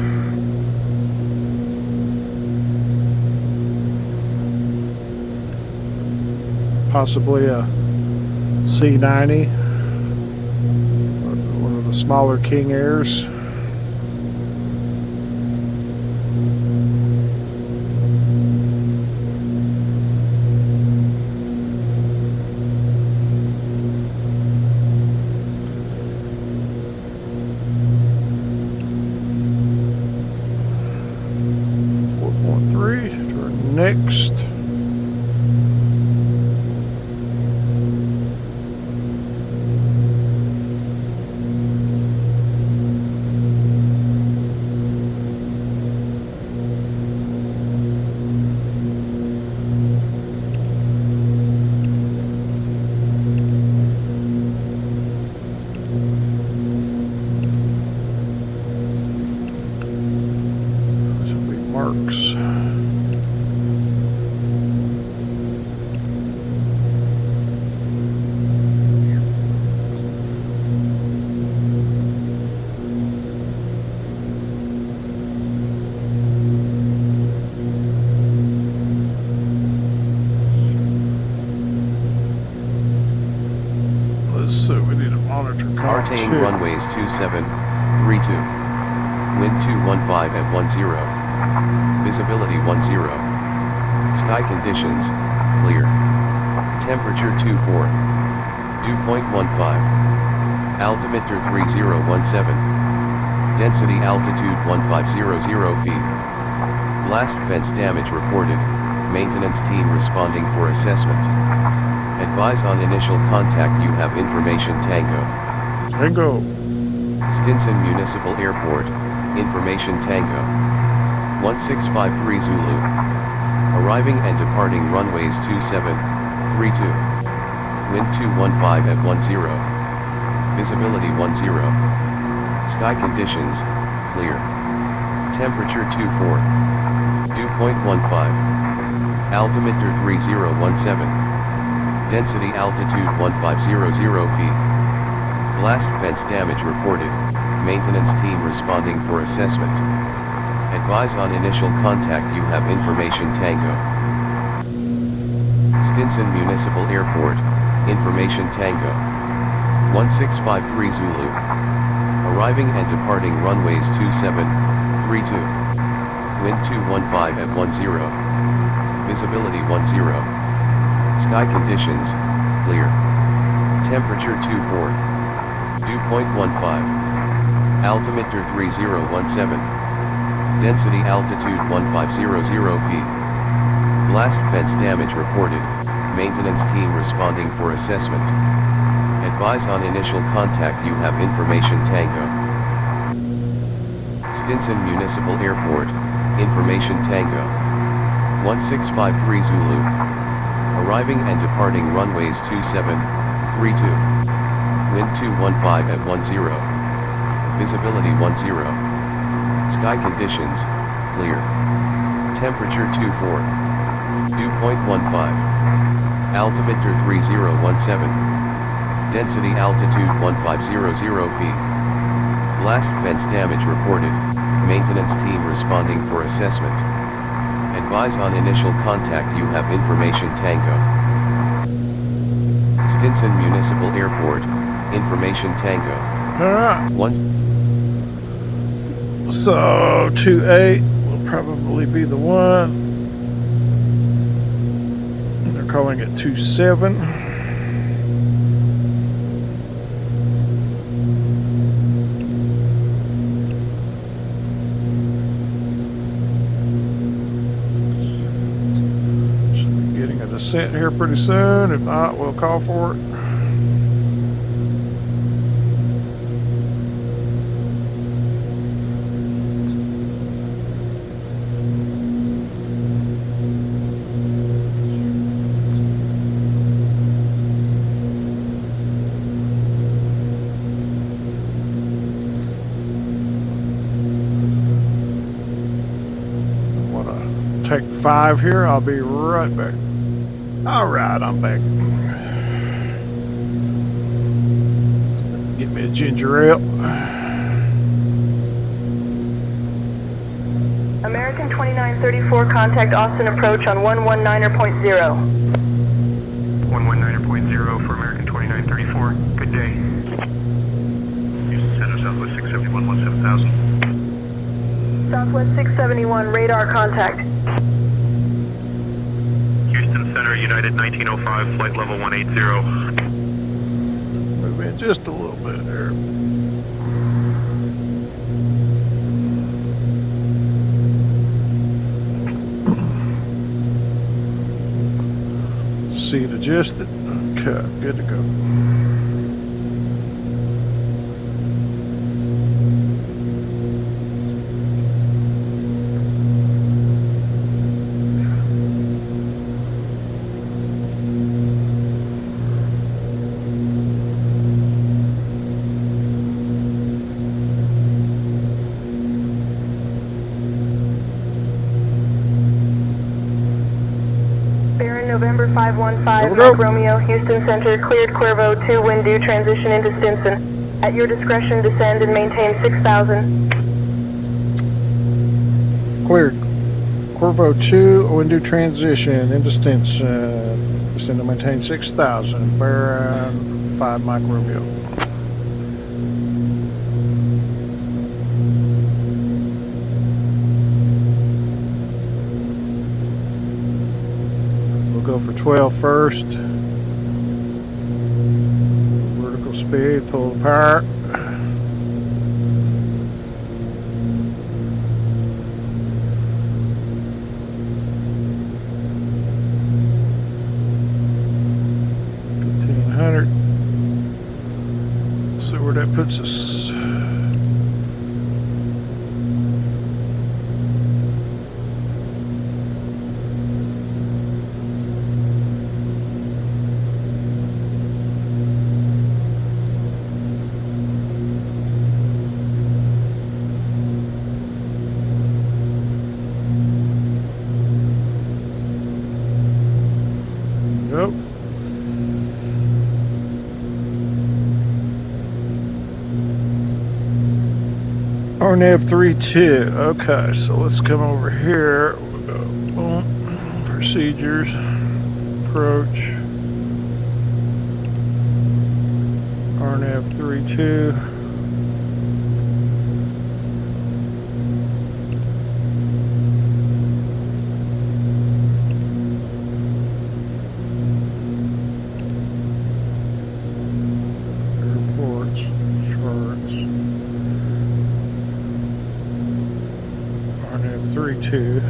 Possibly a C90, one of the smaller King Airs. next. This will be Mark's. Let's see, we need to monitor call Artane 2. runways 2732. Wind 215 at 10. Visibility 10. Sky conditions, clear. Temperature 24. Dew point 15. Altimeter 3017. Density altitude 1500 feet. Blast fence damage reported. Maintenance team responding for assessment. Advise on initial contact you have information Tango. Tango. Stinson Municipal Airport, information Tango. 1653 Zulu. Arriving and departing runways 2732. Wind 215 at 10. Visibility 10. Sky conditions, clear. Temperature 24. Dew point 15. Altimeter 3017. Density altitude 1500 feet. Blast fence damage reported. Maintenance team responding for assessment. Advise on initial contact you have information Tango. Stinson Municipal Airport, information Tango. 1653 Zulu. Arriving and departing runways 2732. Wind 215 at 10. Visibility 10. Sky conditions, clear. Temperature 24. Dew point 15. Altimeter 3017. Density altitude 1500 feet. Blast fence damage reported. Maintenance team responding for assessment. Advise on initial contact you have information Tango. Stinson Municipal Airport, information Tango. 1653 Zulu. Arriving and departing runways 2732. Wind 215 at 10. Visibility 10. Sky conditions, clear. Temperature 24. Dew point 15. Altimeter 3017. Density altitude 1500 feet. Blast fence damage reported. Maintenance team responding for assessment. Advise on initial contact you have information Tango. Stinson Municipal Airport, information Tango. Alright, Once so 28 will probably be the one. They're calling it 27. Descent here pretty soon. If not, we'll call for it. I want to take 5 here. I'll be right back. Alright, I'm back. Get me a ginger ale. American 2934, contact Austin approach on 119.0. 119.0 for American 2934. Good day. Houston Center, Southwest 671, 17000. Southwest 671, radar contact. Houston Center, United 1905, flight level 180. Move in just a little bit there. seat adjusted. Okay, good to go. November 515, Here we go. Mike Romeo, Houston Center, cleared Cuervo 2, wind due, transition into Stinson. At your discretion, descend and maintain 6,000. Cleared. Cuervo 2, wind due transition into Stinson. Descend to maintain 6,000. Baron 5 Mike Romeo. Go for 12 first. Vertical speed, pull the power. See where that puts us. Nope. RNAV 3-2. Okay, so let's come over here. We'll go boom. Procedures. Approach. RNAV 3-2. RNAV 3-2.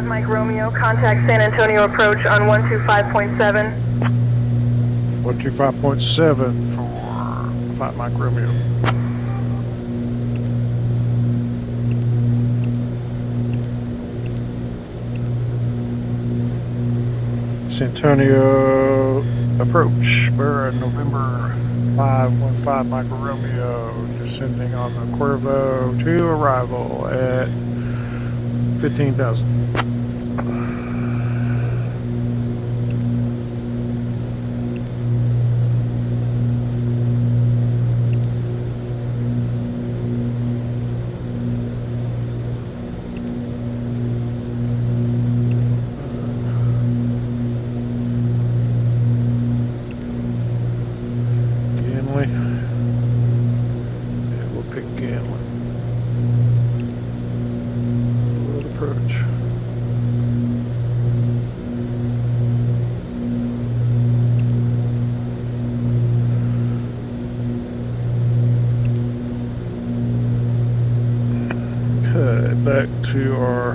Mike Romeo, contact San Antonio approach on 125.7. 125.7 for 5 Mike Romeo. San Antonio approach. Baron November 515 Mike Romeo, descending on the Cuervo to arrival at 15,000. Back to our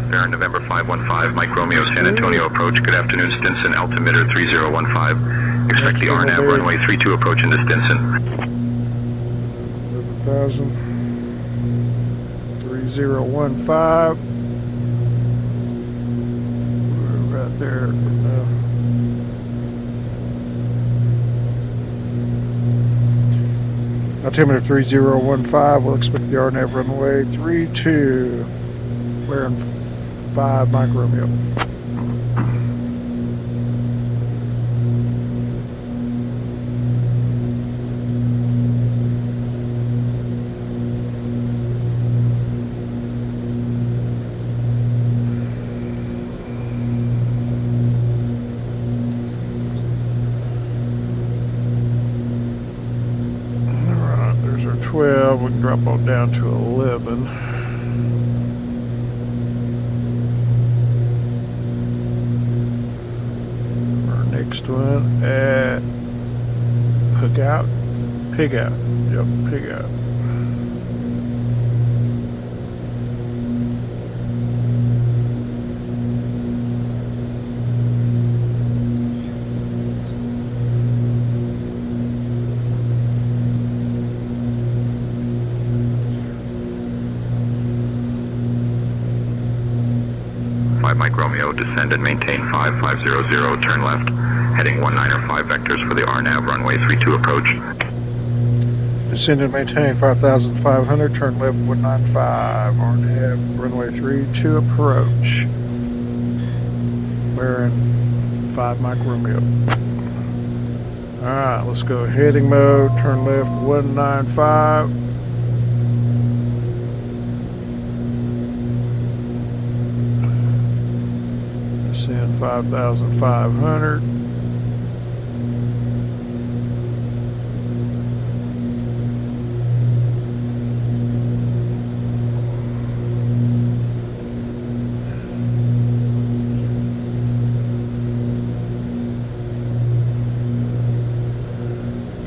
Baron November 515, Mike Romeo, San Antonio approach. Good afternoon, Stinson, altimeter 3015. Expect the RNAV runway 32 approach into Stinson. 11,000. 3015. We're right there for now. Altimeter 3015, we'll expect the RNAV runway 32, Baron 5 Mike Romeo. 12. We can drop on down to 11. Our next one at Pig Out. Yep, Pig Out. Mike Romeo, descend and maintain 5500, turn left, heading 195 vectors for the RNAV runway 32 approach. Descend and maintain 5,500, turn left 195, RNAV, runway 32 approach. Wearing 5 Mike Romeo. Alright, let's go heading mode, turn left 195. Descend 5,500.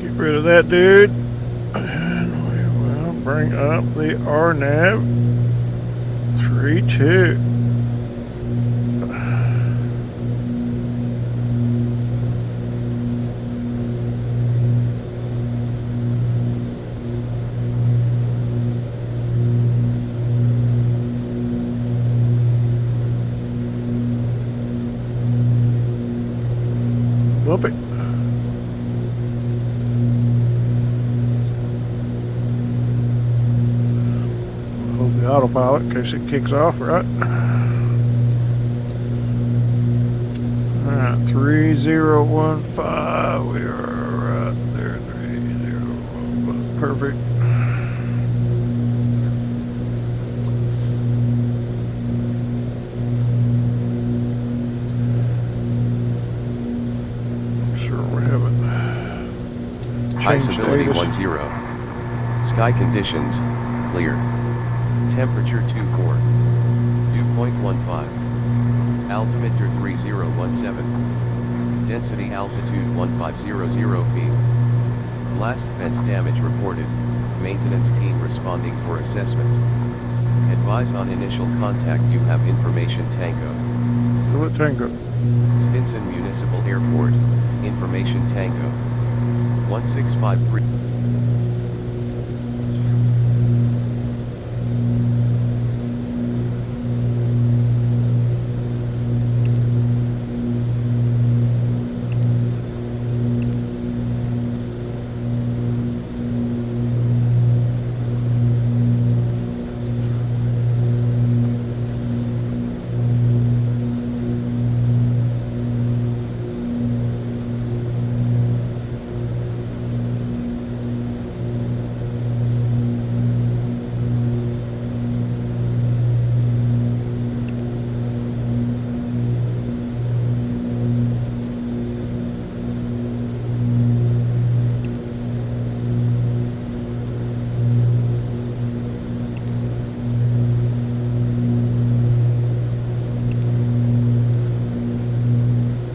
Get rid of that dude. And we will bring up the RNAV 32. Whoop it. Hold the autopilot in case it kicks off, right? Alright, 3015. We are right there. 3015. Perfect. High stability 10. Sky conditions, clear. Temperature 24. Dew point 15. Altimeter 3017. Density altitude 1500 feet. Blast fence damage reported. Maintenance team responding for assessment. Advise on initial contact. You have information Tango. What Tango? Stinson Municipal Airport. Information Tango. 1653.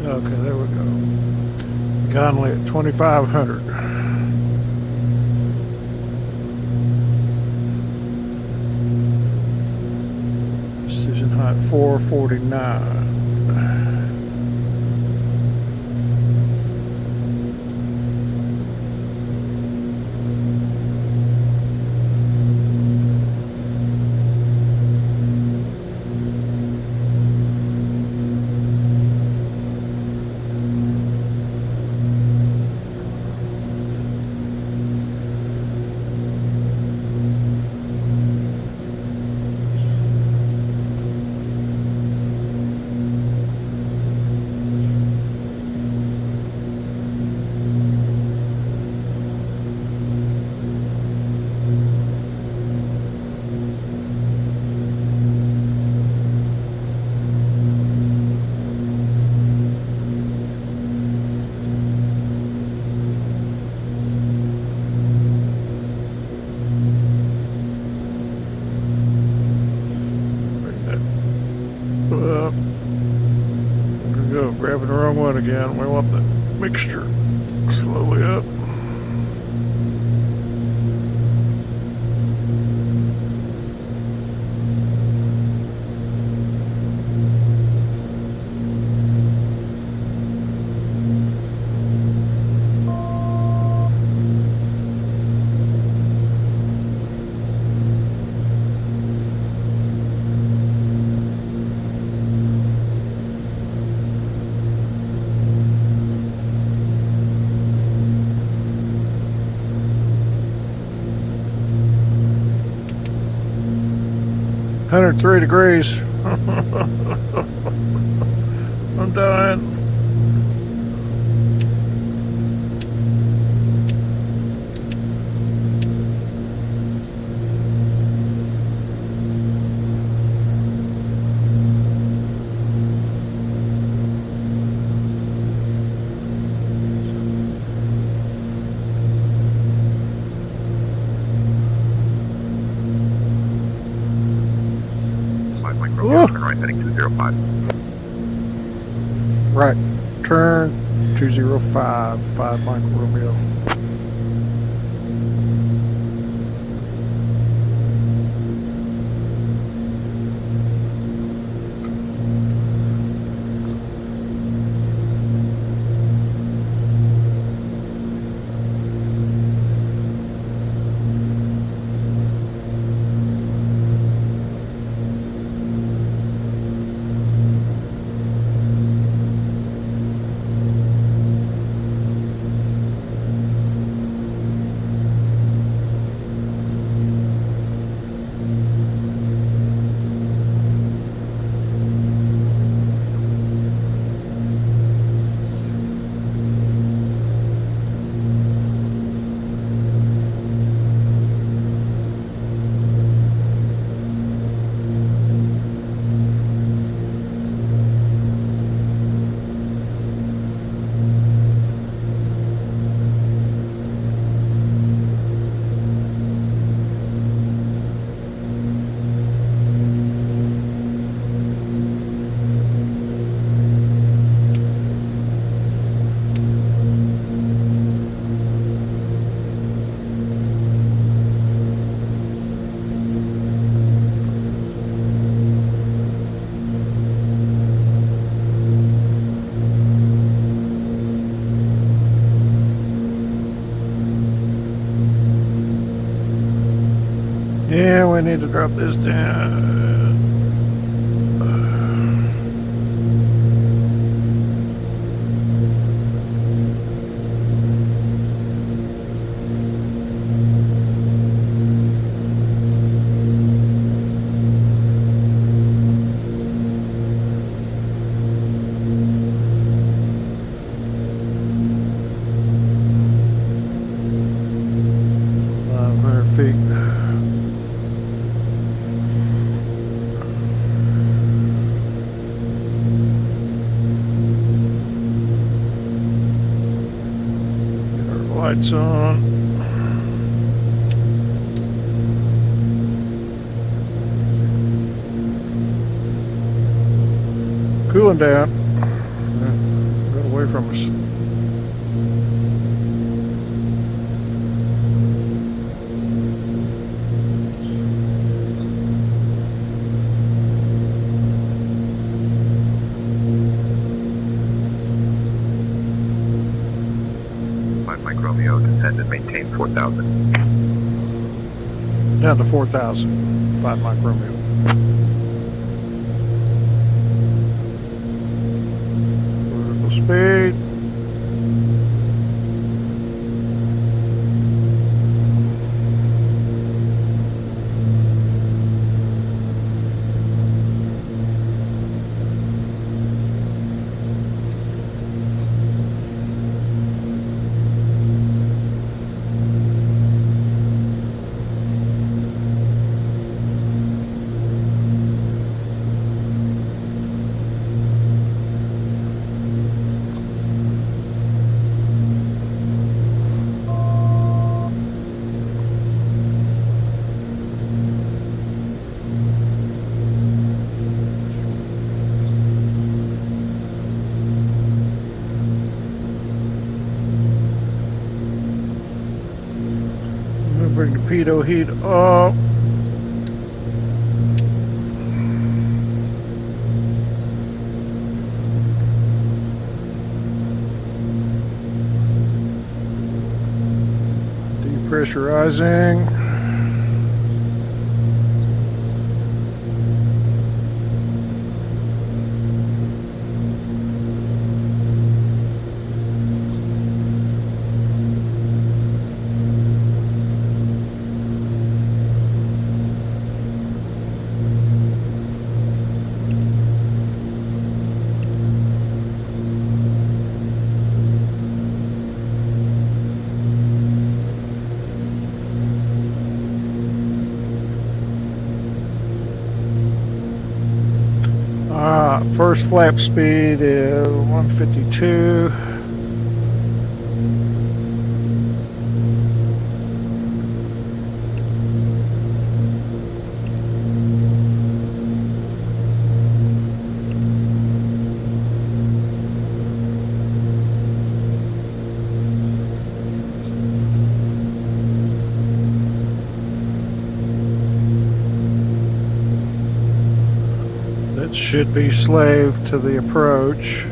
Okay, there we go. Conley at 2,500. Precision height 449. grabbing the wrong one again. We want the mixture slowly up. $103 degrees. I'm dying. Romeo, turn right heading 205. Right, turn 205, 5 Mike Romeo. Yeah, we need to drop this down. Feet. Get our lights on. Cooling down. Got away from us. Mike Romeo, descend and maintain 4,000. Down to 4,000. 5 Mike Romeo. Vertical speed. Bring the pitot heat up. Depressurizing. First flap speed is 152. That should be slave to the approach.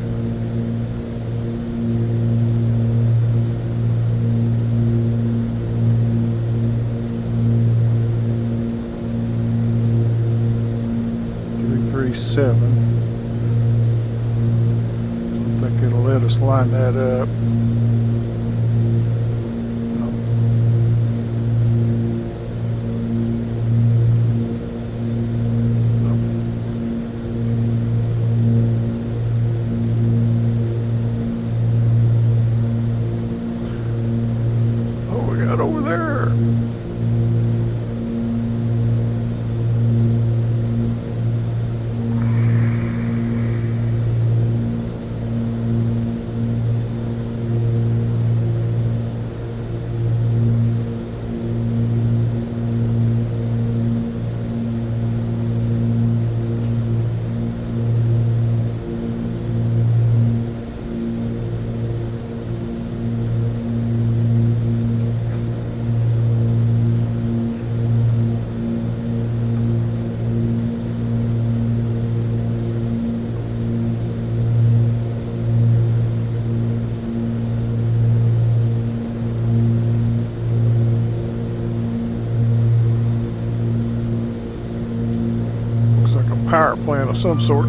Seven. Don't think it'll let us line that up. No. No. Oh, we got over there. Power plant of some sort.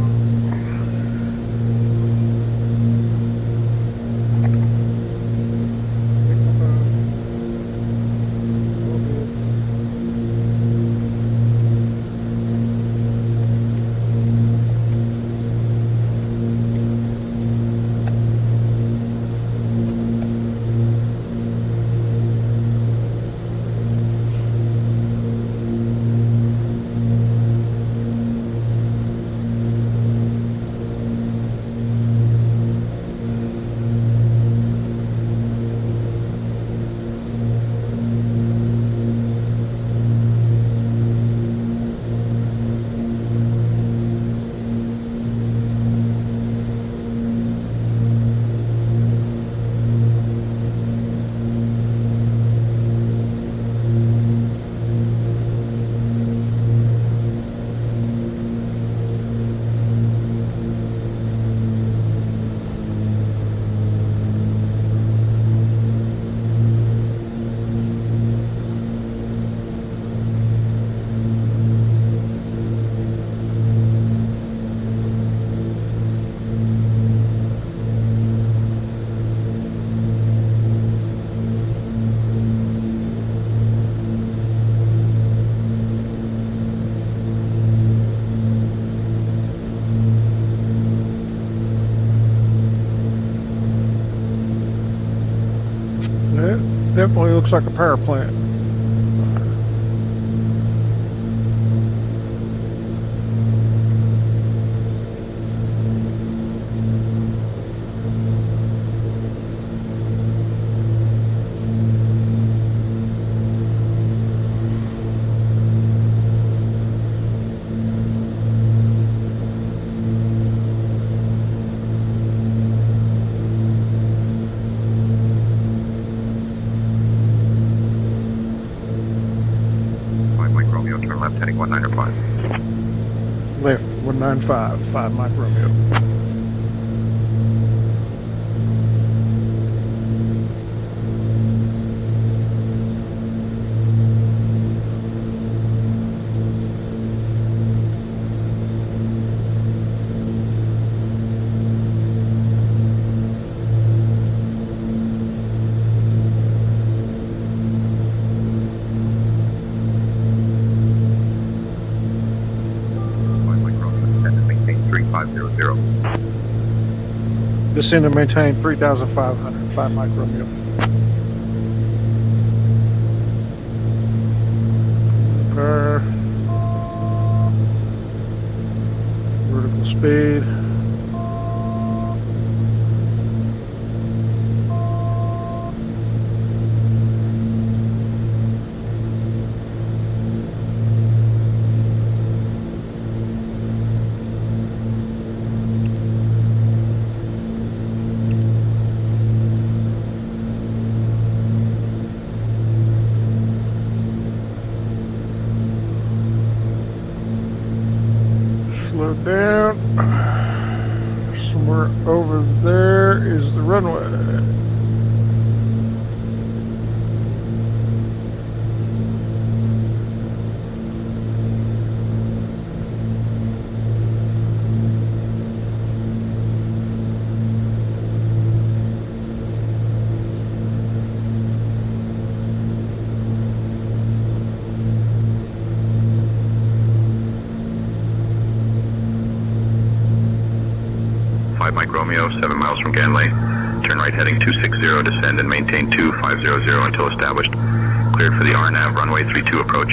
That definitely looks like a power plant. left heading 195. Left 195, 5 Mike Romeo. Descend and maintain 3,500, 5 Mike Romeo. Vertical speed. Slow down. Somewhere over there is the runway. Mike Romeo, 7 miles from Ganley. Turn right heading 260, descend and maintain 2500 until established. Cleared for the RNAV, runway 32 approach.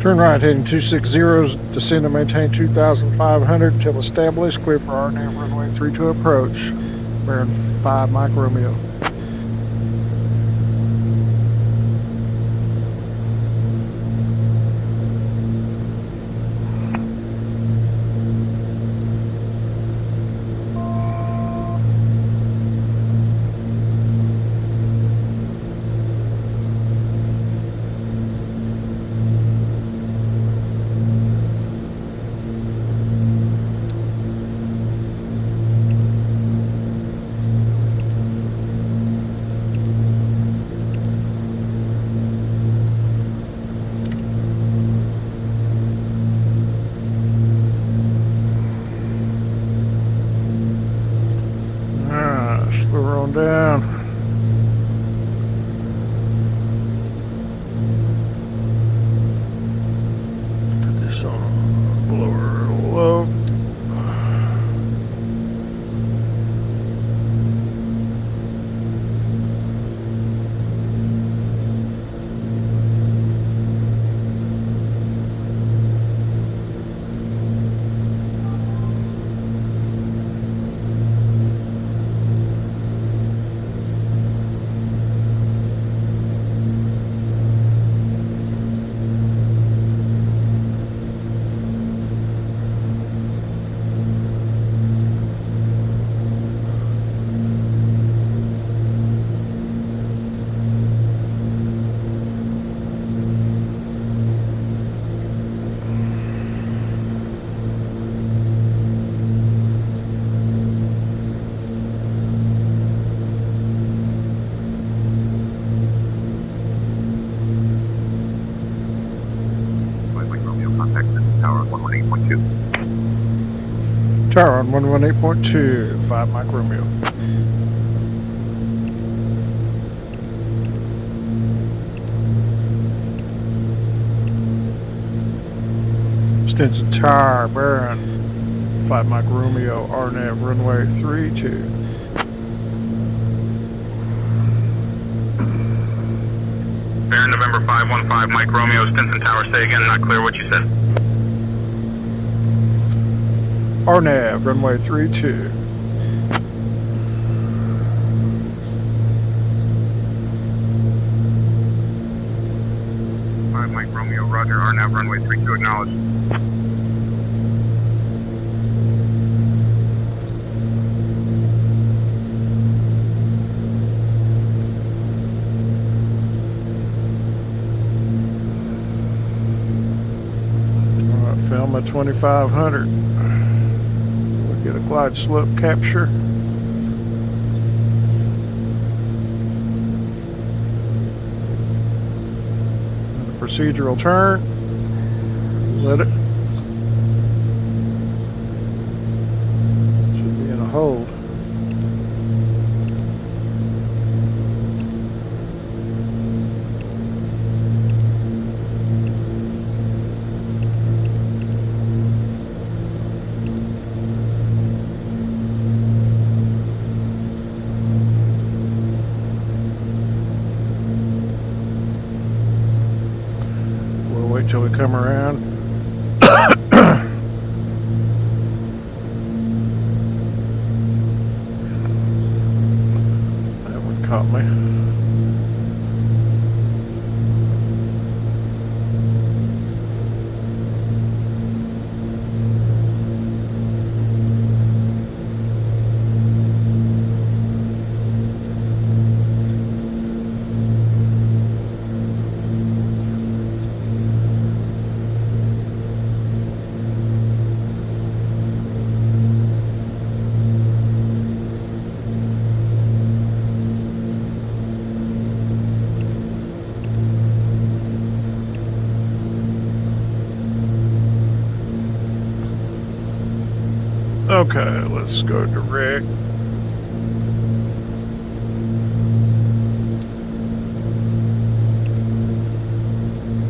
Turn right heading 260, descend and maintain 2,500 until established. Clear for RNAV runway 32 approach. Bearing 5 Mike Romeo. Slow on down. Put this on blower low. Tower on 118.2, 5 Mike Romeo. Stinson Tower, bearing 5 Mike Romeo, RNAV runway 32. Bearing November 515, Mike Romeo, Stinson Tower, say again, not clear what you said. RNAV runway 32. Mike Romeo, roger, RNAV runway 32 acknowledged. Filma 2500. We'll get a glide slope capture. And a procedural turn. Let it. Should be in a hold. Till we come around. That one caught me. Okay, let's go direct.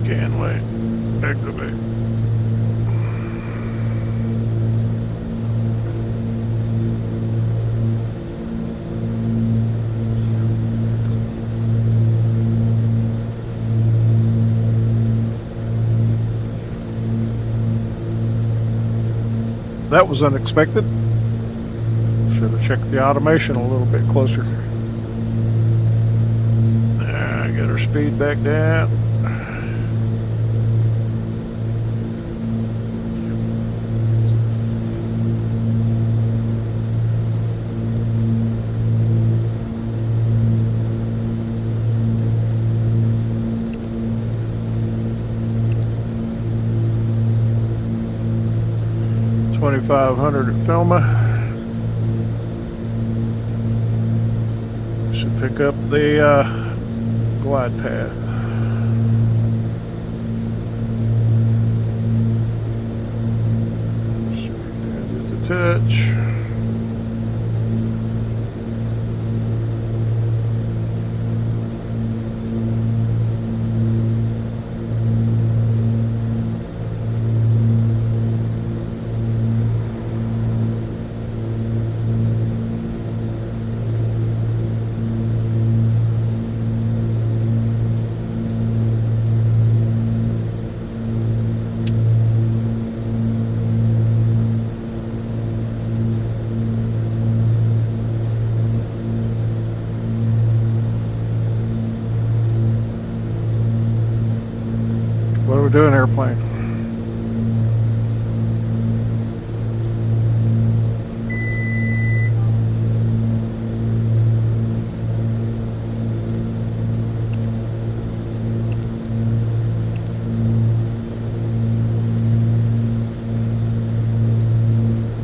Canley, activate. That was unexpected. Should have checked the automation a little bit closer. Get our speed back down. $2,500 at Filma. Should pick up the glide path. Just a touch. What are we doing, airplane?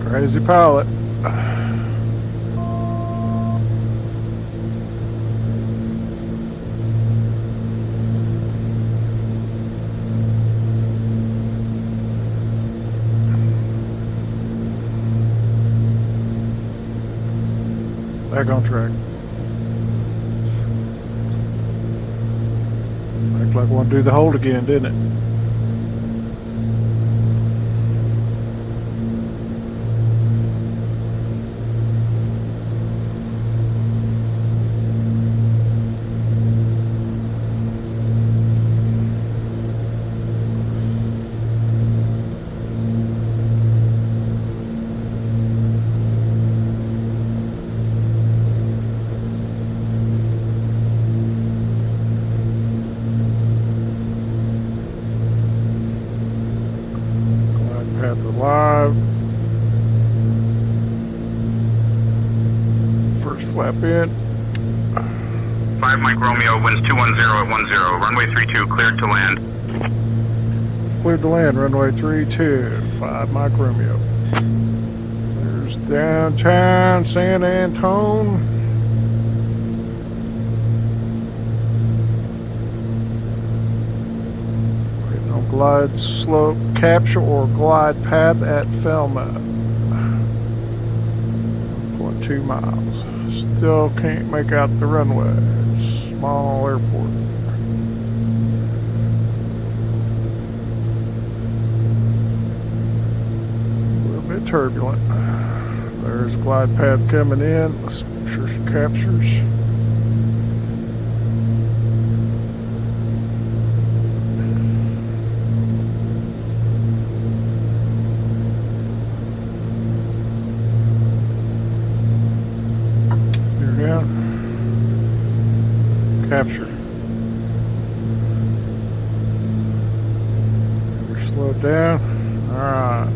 Crazy pilot. Back on track. Looked like I want to do the hold again, didn't it? Path alive. First flap in. 5 Mike Romeo, winds 210 at 10, runway 32, cleared to land. cleared to land, runway 32, 5 Mike Romeo. There's downtown San Antone. Waiting on glide slope capture or glide path at Thelma. 1.2 miles. Still can't make out the runway. It's small airport. Turbulent. There's glide path coming in. Let's make sure she captures. Here we go. Capture. We're slowed down. Alright.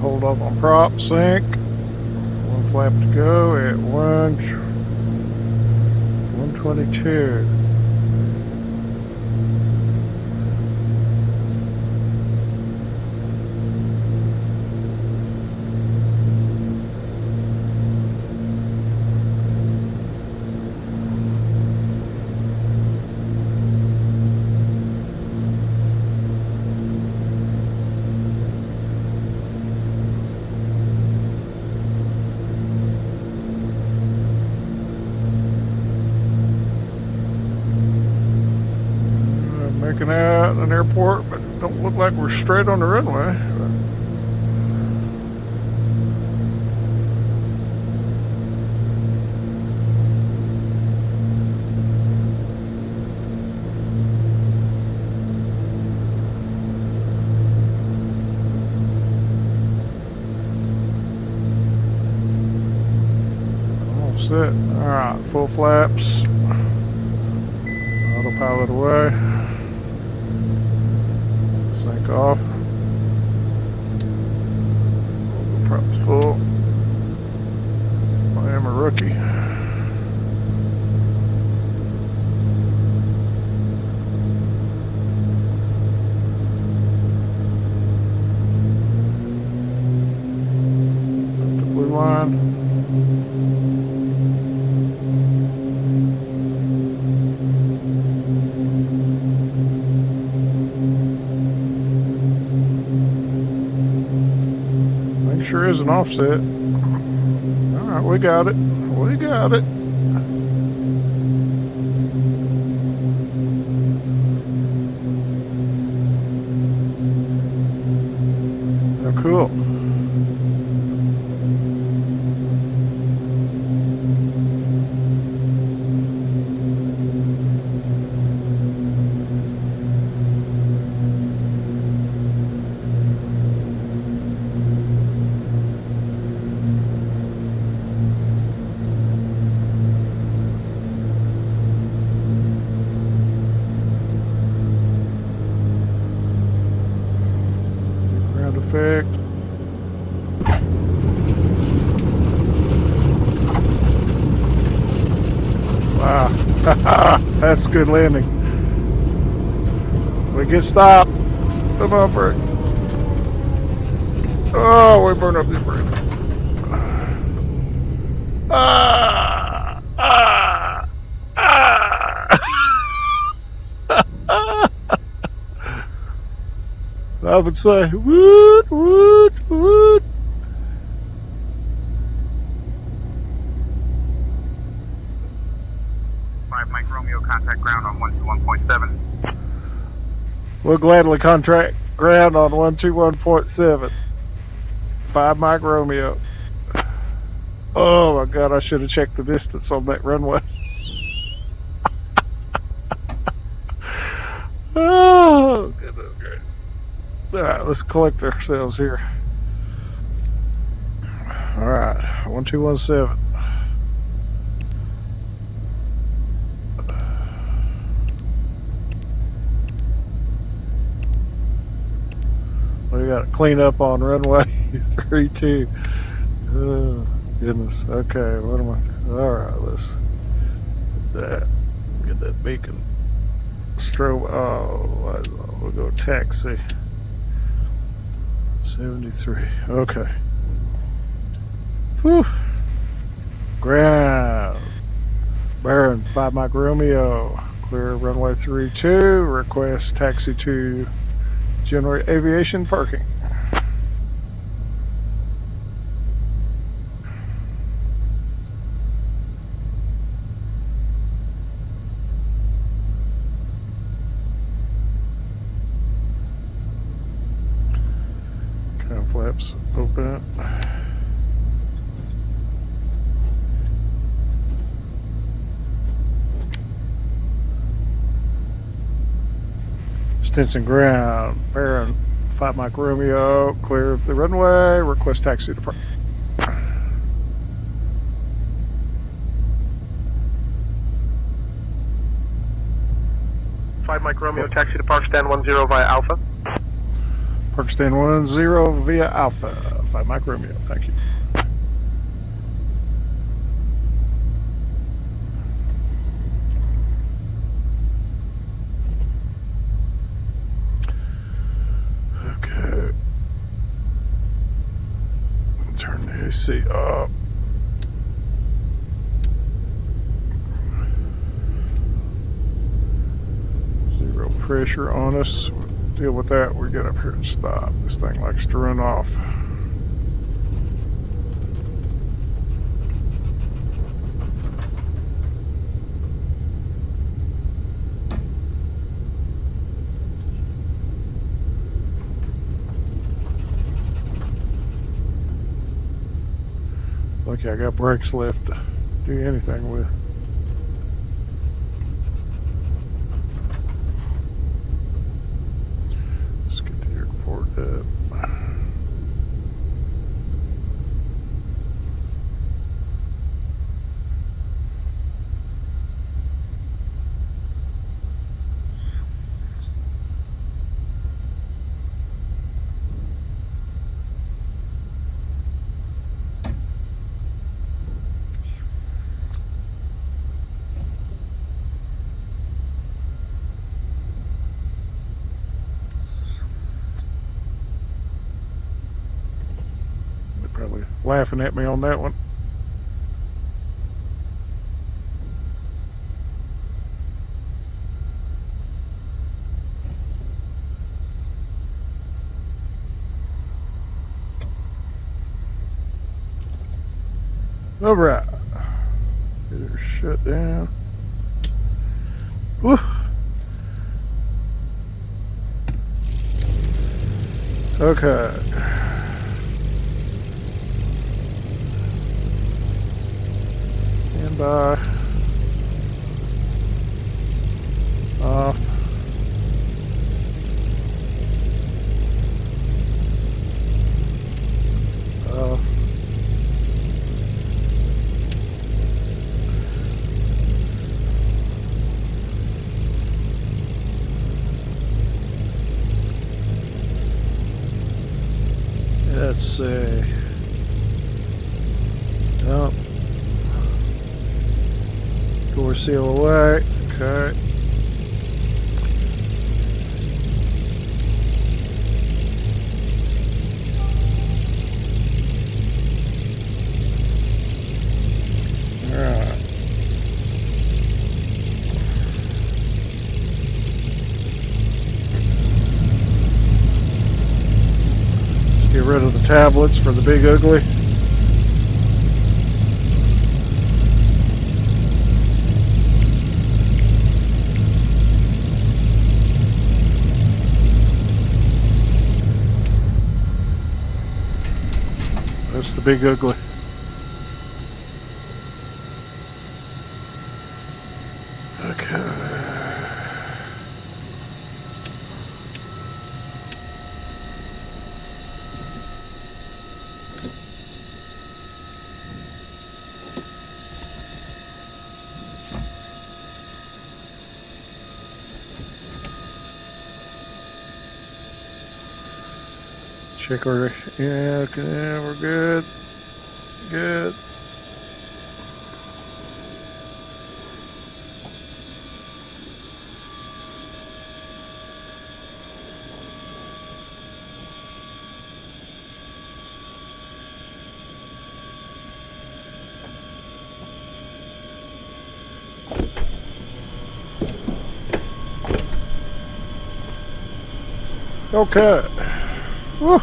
Hold up on prop, sync. One flap to go at 122. Making out an airport, but don't look like we're straight on the runway. All set. Alright, full flaps. Autopilot away. Sync off. Props full. I am a rookie. Up the blue line. Sure is an offset. Alright, we got it. We got it. Oh, cool. Effect. Wow, that's good landing. We get stopped. Come on, brake. Oh, we burned up the brake. I would say, woot, woot, woot. Mike Romeo, contact ground on 121.7. We'll gladly contract ground on 121.7. 5 Mike Romeo. Oh my God, I should have checked the distance on that runway. Oh, goodness. Alright, let's collect ourselves here. Alright, 1217. We got to clean up on runway 32. Oh, goodness. Okay, what am I? Alright, let's get that beacon We'll go taxi. 73. Okay. Whew. Ground. Baron, 5 Mike Romeo. Clear runway 32. Request taxi to General Aviation Parking. Flaps open. Stinson ground. Baron, 5 Mike Romeo. Clear the runway. Request taxi to park. Mike Romeo, taxi to Park Stand 10 via Alpha. Park stand 10 via Alpha. 5 Mike Romeo. Thank you. Okay. Turn the AC up. Zero pressure on us. Deal with that. We get up here and stop. This thing likes to run off. Lucky I got brakes left to do anything with. Up. Probably laughing at me on that one. All right. Get her shut down. Woo. Okay. Stand by. Off. Off. Let's see. Oh. Door seal away. Okay. Alright. Let's get rid of the tablets for the Big Ugly. That's the Big Ugly. Okay. Check our, yeah, okay, we're good. Good. Okay. Woo.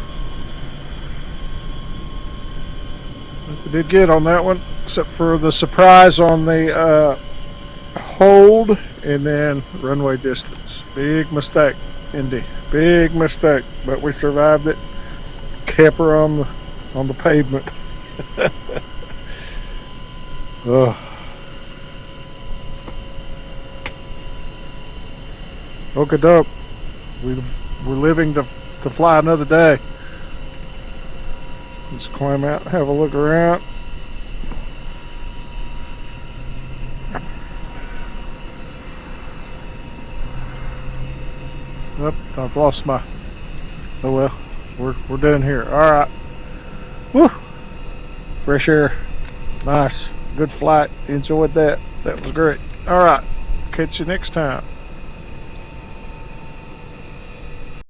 We did good on that one, except for the surprise on the hold and then runway distance. Big mistake, Indy. Big mistake, but we survived it. Kept her on the pavement. Ugh. Okie doke. We're living to fly another day. Let's climb out and have a look around. Oop, I've lost my. Oh well, we're done here. All right. Woo! Fresh air. Nice. Good flight. Enjoyed that. That was great. All right. Catch you next time.